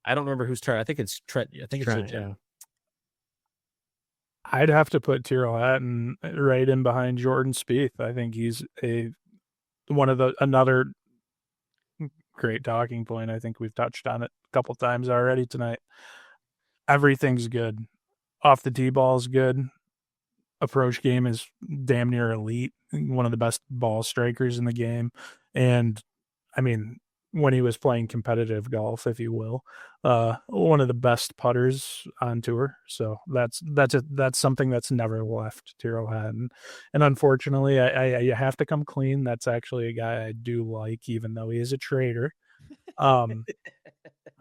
I don't remember who's turn. I think it's Trent. I think it's Trent. Tim. Yeah. I'd have to put Tyrrell Hatton right in behind Jordan Spieth. I think he's another great talking point. I think we've touched on it a couple times already tonight. Everything's good. Off the tee ball is good. Approach game is damn near elite. One of the best ball strikers in the game. And I mean, when he was playing competitive golf, if you will, one of the best putters on tour. So that's something that's never left Tyrrell Hatton. And unfortunately, I have to come clean. That's actually a guy I do like, even though he is a traitor. Tyrrell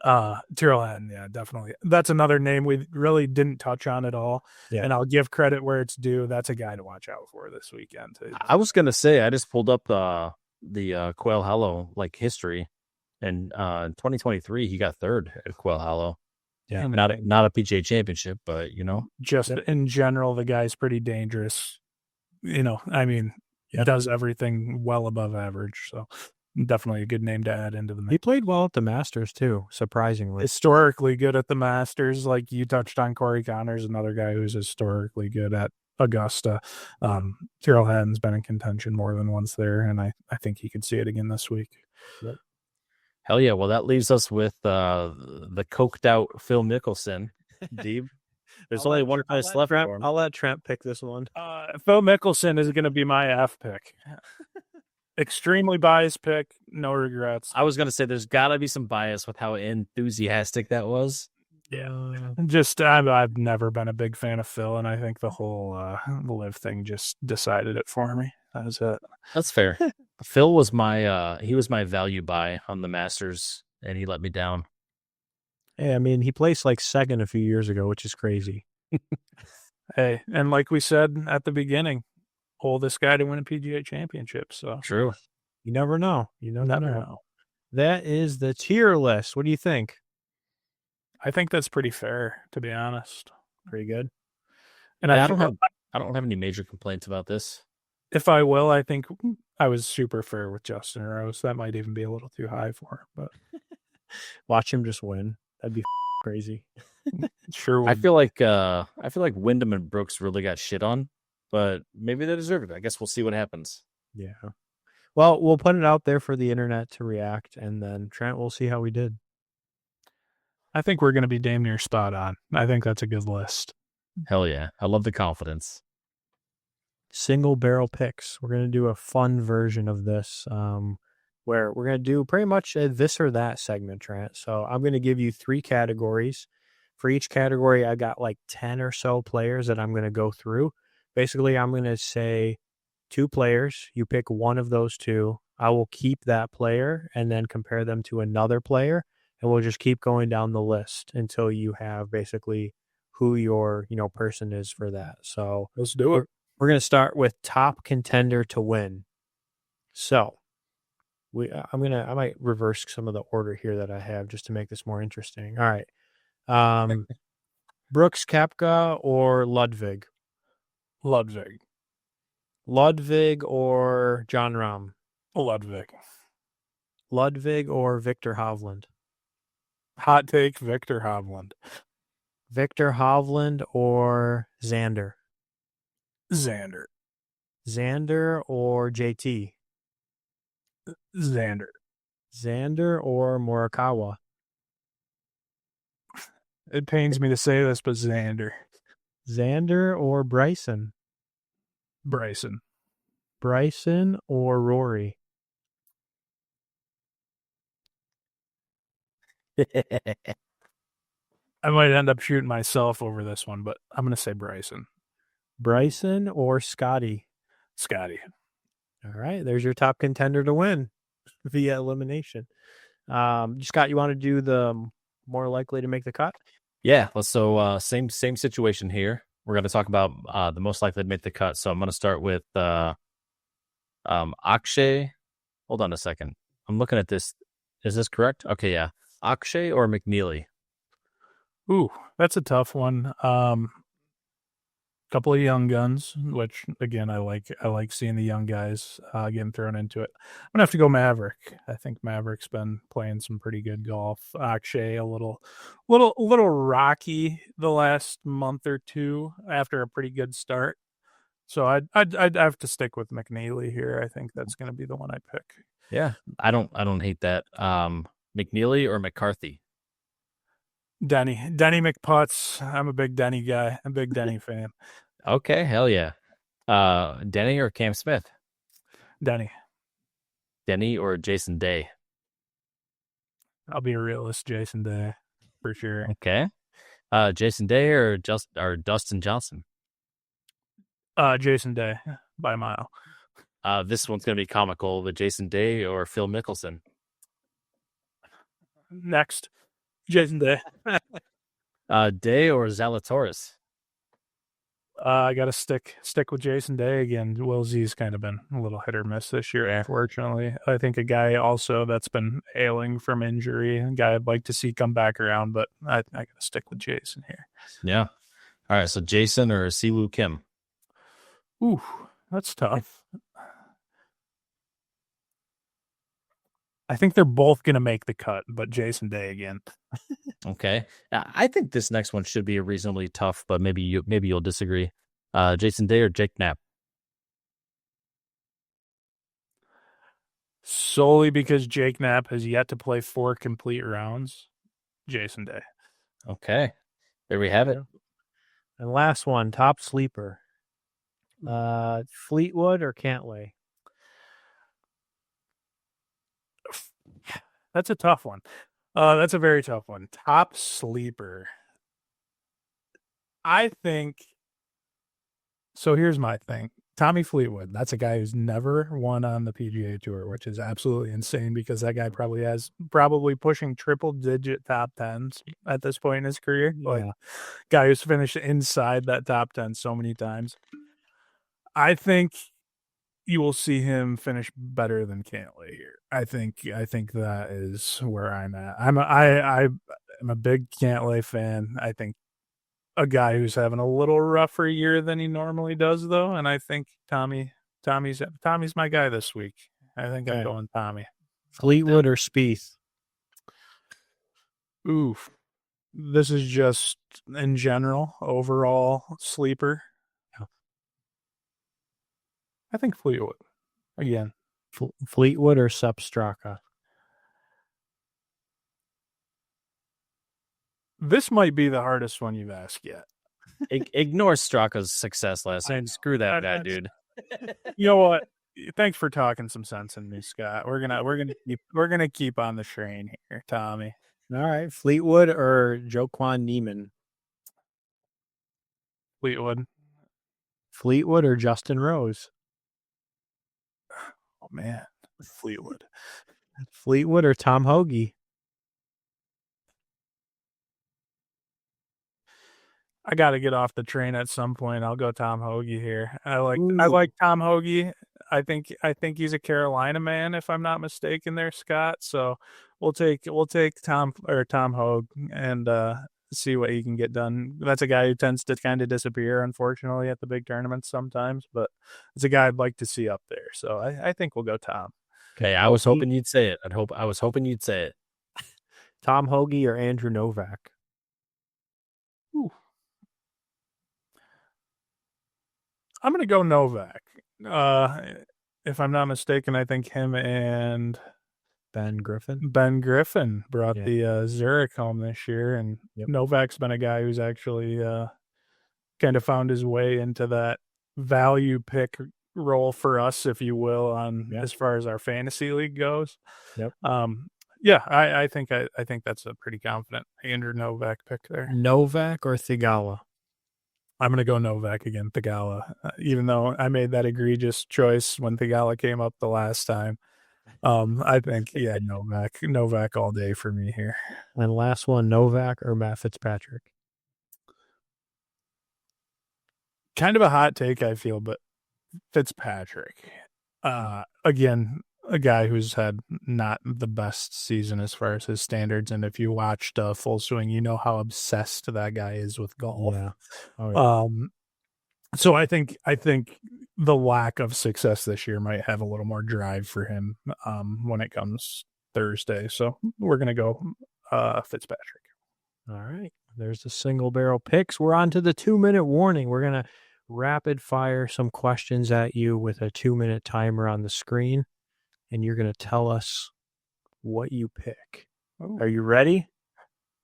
Hatton, yeah, definitely. That's another name we really didn't touch on at all. Yeah. And I'll give credit where it's due. That's a guy to watch out for this weekend. I was gonna say I just pulled up the Quail Hollow history. And in 2023, he got third at Quail Hollow. Yeah, not a PGA championship, but just in general, the guy's pretty dangerous. I mean, he does everything well above average. So definitely a good name to add into the mix. He played well at the Masters too, surprisingly. Historically good at the Masters, like you touched on. Corey Connors, another guy who's historically good at Augusta. Tyrrell Hatton's been in contention more than once there, and I think he could see it again this week. Yep. Hell yeah. Well, that leaves us with the coked out Phil Mickelson. Deeb. There's only one place left for him. I'll let Trent pick this one. Phil Mickelson is going to be my F pick. Extremely biased pick. No regrets. I was going to say there's got to be some bias with how enthusiastic that was. Yeah. Just I've never been a big fan of Phil, and I think the whole live thing just decided it for me. That was it. That's fair. Phil was my value buy on the Masters, and he let me down. Hey, I mean, he placed second a few years ago, which is crazy. Hey, and like we said at the beginning, oldest guy to win a PGA championship. So true. You never know. You never Never know. know. That is the tier list. What do you think? I think that's pretty fair, to be honest. Pretty good. And Yeah, I don't have any major complaints about this. if I will, I think I was super fair with Justin Rose. That might even be a little too high for him, but Watch him just win. That'd be crazy. sure I would. feel like Wyndham and Brooks really got shit on, but maybe they deserve it. I guess we'll see what happens. Yeah. Well, we'll put it out there for the internet to react, and then Trent, we'll see how we did. I think we're going to be damn near spot on. I think that's a good list. Hell yeah. I love the confidence. Single barrel picks. We're going to do a fun version of this where we're going to do pretty much a this or that segment, Trent. So I'm going to give you 3 categories. For each category, I got like 10 or so players that I'm going to go through. Basically, I'm going to say 2 players. You pick one of those 2. I will keep that player and then compare them to another player. And we'll just keep going down the list until you have basically who your, person is for that. So Let's do it. we're going to start with top contender to win. So I might reverse some of the order here that I have just to make this more interesting. All right. Brooks Koepka or Ludwig? Ludwig. Ludwig or John Rahm? Ludwig. Ludwig or Victor Hovland? Hot take, Victor Hovland. Victor Hovland or Xander? Xander. Xander or JT? Xander. Xander or Morikawa? It pains me to say this, but Xander. Xander or Bryson? Bryson. Bryson or Rory? I might end up shooting myself over this one, but I'm going to say Bryson. Bryson or Scotty? Scotty. All right, there's your top contender to win via elimination. Scott, you want to do the more likely to make the cut? Yeah, same situation here. We're going to talk about the most likely to make the cut. So I'm going to start with Akshay. Hold on a second. I'm looking at this. Is this correct? Okay, yeah. Akshay or McNeely? Ooh, that's a tough one. Couple of young guns, which again I like seeing the young guys getting thrown into it. I'm gonna have to go Maverick. I think Maverick's been playing some pretty good golf. Akshay a little rocky the last month or two after a pretty good start. So I'd have to stick with McNeely here. I think that's gonna be the one I pick. Yeah, I don't hate that. McNeely or McCarthy? Denny McPutts. I'm a big Denny guy. I'm a big Denny fan. Okay, hell yeah. Denny or Cam Smith? Denny. Denny or Jason Day? I'll be a realist, Jason Day, for sure. Okay. Jason Day or Dustin Johnson? Jason Day by a mile. This one's gonna be comical. But Jason Day or Phil Mickelson? Next, Jason Day. Day or Zalatoris? I got to stick with Jason Day again. Will Z's kind of been a little hit or miss this year, unfortunately. I think a guy also that's been ailing from injury, a guy I'd like to see come back around, but I got to stick with Jason here. Yeah. All right. So Jason or Siwoo Kim? Ooh, that's tough. I think they're both going to make the cut, but Jason Day again. Okay. I think this next one should be reasonably tough, but maybe you'll disagree. Jason Day or Jake Knapp? Solely because Jake Knapp has yet to play 4 complete rounds. Jason Day. Okay. There we have it. And last one, top sleeper. Fleetwood or Cantlay? That's a tough one. That's a very tough one. Top sleeper. I think. So here's my thing. Tommy Fleetwood. That's a guy who's never won on the PGA Tour, which is absolutely insane because that guy probably pushing triple-digit top 10s at this point in his career. Yeah. Like, guy who's finished inside that top 10 so many times. I think you will see him finish better than Cantlay here. I think that is where I'm at. I'm a big Cantlay fan. I think a guy who's having a little rougher year than he normally does, though, and I think Tommy's my guy this week. I think I'm going Tommy. Fleetwood or Spieth? Oof. This is just in general, overall sleeper. Yeah. I think Fleetwood again. Fleetwood or Sepp Straka? This might be the hardest one you've asked yet. Ignore Straka's success last night. Screw that guy, dude. You know what? Thanks for talking some sense in me, Scott. We're gonna keep on the train here, Tommy. All right, Fleetwood or Joaquin Niemann? Fleetwood. Fleetwood or Justin Rose? Oh man, Fleetwood. Fleetwood or Tom Hoagie? I got to get off the train at some point. I'll go Tom Hoagie here. I like Tom Hoagie. I think he's a Carolina man, if I'm not mistaken, there, Scott. So we'll take Tom Hogue and see what he can get done. That's a guy who tends to kind of disappear, unfortunately, at the big tournaments sometimes. But it's a guy I'd like to see up there. So I think we'll go Tom. Okay, I was hoping you'd say it. I was hoping you'd say it. Tom Hoagie or Andrew Novak? Ooh. I'm going to go Novak. If I'm not mistaken, I think him and Ben Griffin brought the Zurich home this year, and Novak's been a guy who's actually kind of found his way into that value pick role for us, if you will, on as far as our fantasy league goes. Yep. I think that's a pretty confident Andrew Novak pick there. Novak or Thigala? I'm going to go Novak again, Thigala, even though I made that egregious choice when Thigala came up the last time. I think, Novak all day for me here. And last one, Novak or Matt Fitzpatrick? Kind of a hot take, I feel, but Fitzpatrick. Again, a guy who's had not the best season as far as his standards. And if you watched Full Swing, you know how obsessed that guy is with golf. Yeah. Oh, yeah. So I think the lack of success this year might have a little more drive for him when it comes Thursday. So we're going to go Fitzpatrick. All right. There's the single barrel picks. We're on to the 2-minute warning. We're going to rapid fire some questions at you with a 2-minute timer on the screen. And you're going to tell us what you pick. Ooh. Are you ready?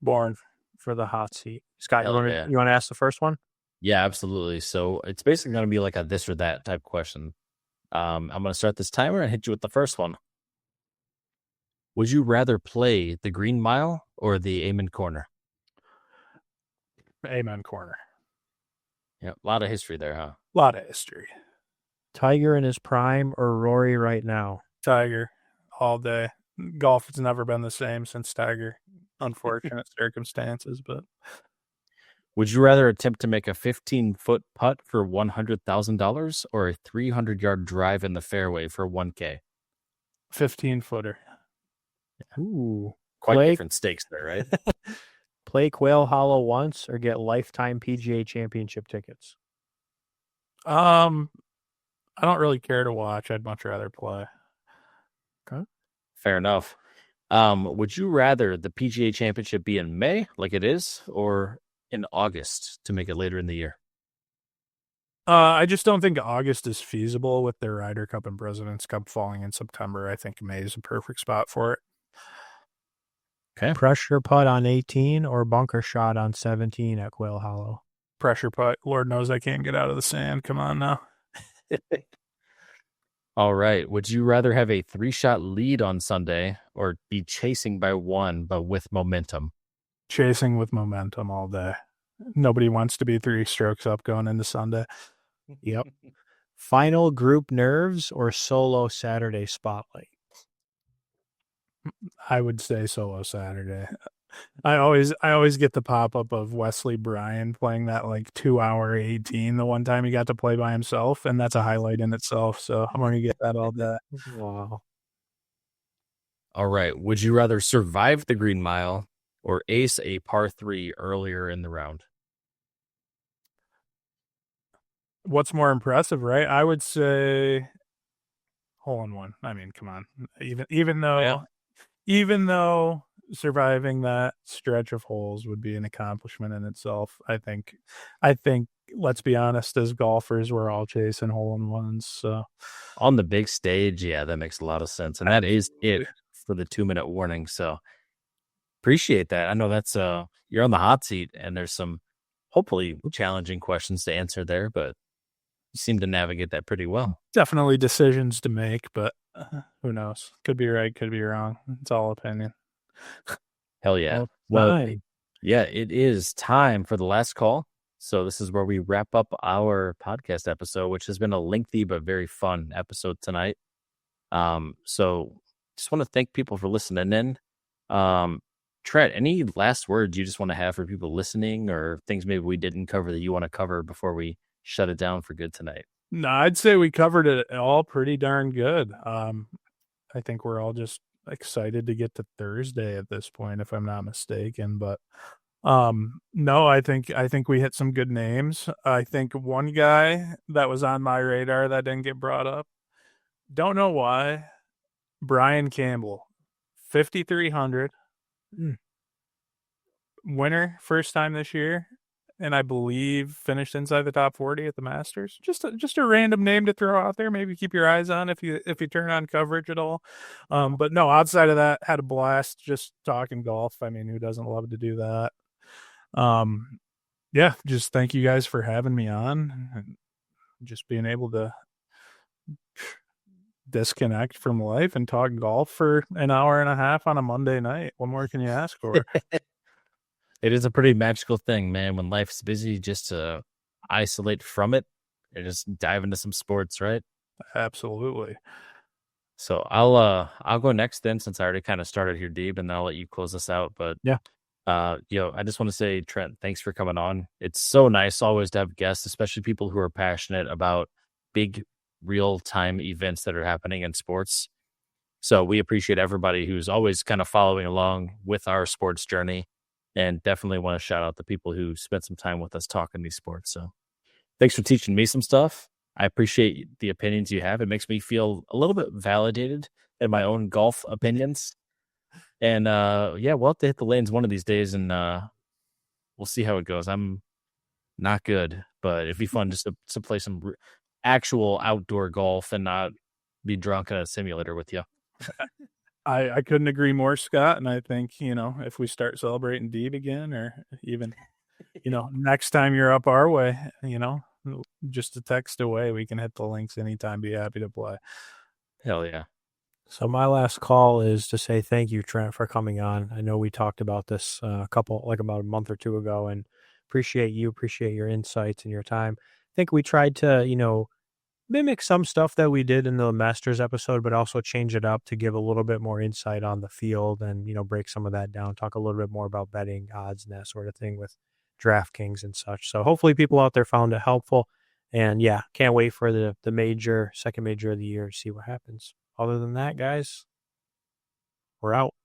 Born for the hot seat. Scott, you want to ask the first one? Yeah, absolutely. So it's basically going to be like a this or that type question. I'm going to start this timer and hit you with the first one. Would you rather play the Green Mile or the Amen Corner? Amen Corner. Yeah, a lot of history there, huh? A lot of history. Tiger in his prime or Rory right now? Tiger all day. Golf has never been the same since Tiger. Unfortunate circumstances, but. Would you rather attempt to make a 15-foot putt for $100,000 or a 300-yard drive in the fairway for $1K? 15-footer. Ooh. Quite different stakes there, right? Play Quail Hollow once or get lifetime PGA championship tickets? I don't really care to watch. I'd much rather play. Okay. Fair enough. Would you rather the PGA championship be in May, like it is, or in August to make it later in the year? I just don't think August is feasible with their Ryder Cup and President's Cup falling in September. I think May is a perfect spot for it. Okay. Pressure putt on 18 or bunker shot on 17 at Quail Hollow? Pressure putt. Lord knows I can't get out of the sand. Come on now. All right. Would you rather have a 3-shot lead on Sunday or be chasing by 1 but with momentum? Chasing with momentum all day. Nobody wants to be 3 strokes up going into Sunday. Yep. Final group nerves or solo Saturday spotlight? I would say solo Saturday. I always get the pop up of Wesley Bryan playing that like 2 hour 18 the one time he got to play by himself, and that's a highlight in itself. So I'm gonna get that all day. Wow. All right. Would you rather survive the Green Mile or ace a par three earlier in the round? What's more impressive, right? I would say hole in one. I mean, come on. Even Yeah. though surviving that stretch of holes would be an accomplishment in itself, I think let's be honest, as golfers, we're all chasing hole in ones. So On the big stage, yeah, that makes a lot of sense. And that is it absolutely. for the 2-minute warning. So appreciate that. I know that's you're on the hot seat and there's some hopefully challenging questions to answer there, but you seem to navigate that pretty well. Definitely decisions to make, but who knows? Could be right, could be wrong. It's all opinion. Hell yeah. Well, Well, time. yeah, it is time for the last call. So this is where we wrap up our podcast episode, which has been a lengthy but very fun episode tonight. So just want to thank people for listening in. Trent, any last words you just want to have for people listening or things maybe we didn't cover that you want to cover before we shut it down for good tonight? No, I'd say we covered it all pretty darn good. I think we're all just excited to get to Thursday at this point, if I'm not mistaken. But no, I think we hit some good names. I think one guy that was on my radar that didn't get brought up. Don't know why. Brian Campbell, 5,300 winner, first time this year, and I believe finished inside the top 40 at the Masters. Just a random name to throw out there. Maybe keep your eyes on if you turn on coverage at all. But no, outside of that, had a blast just talking golf. I mean, who doesn't love to do that? Um, yeah, just thank you guys for having me on and just being able to disconnect from life and talk golf for an hour and a half on a Monday night. What more can you ask for? It is a pretty magical thing, man, when life's busy just to isolate from it and just dive into some sports, right? Absolutely. So I'll go next then since I already kind of started here deep and then I'll let you close us out. But Yeah. I just want to say, Trent, thanks for coming on. It's so nice always to have guests, especially people who are passionate about big real time events that are happening in sports. So we appreciate everybody who's always kind of following along with our sports journey and definitely want to shout out the people who spent some time with us talking these sports. So thanks for teaching me some stuff. I appreciate the opinions you have. It makes me feel a little bit validated in my own golf opinions. And yeah, we'll have to hit the lanes one of these days and we'll see how it goes. I'm not good, but it'd be fun just to play some actual outdoor golf and not be drunk in a simulator with you. I couldn't agree more, Scott. And I think, if we start celebrating Deeb again, or even, next time you're up our way, just a text away, we can hit the links anytime. Be happy to play. Hell yeah. So my last call is to say thank you, Trent, for coming on. I know we talked about this about a month or two ago, and appreciate your insights and your time. I think we tried to, mimic some stuff that we did in the Masters episode, but also change it up to give a little bit more insight on the field and, break some of that down, talk a little bit more about betting odds and that sort of thing with DraftKings and such. So hopefully people out there found it helpful. And yeah, can't wait for the second major of the year to see what happens. Other than that, guys, we're out.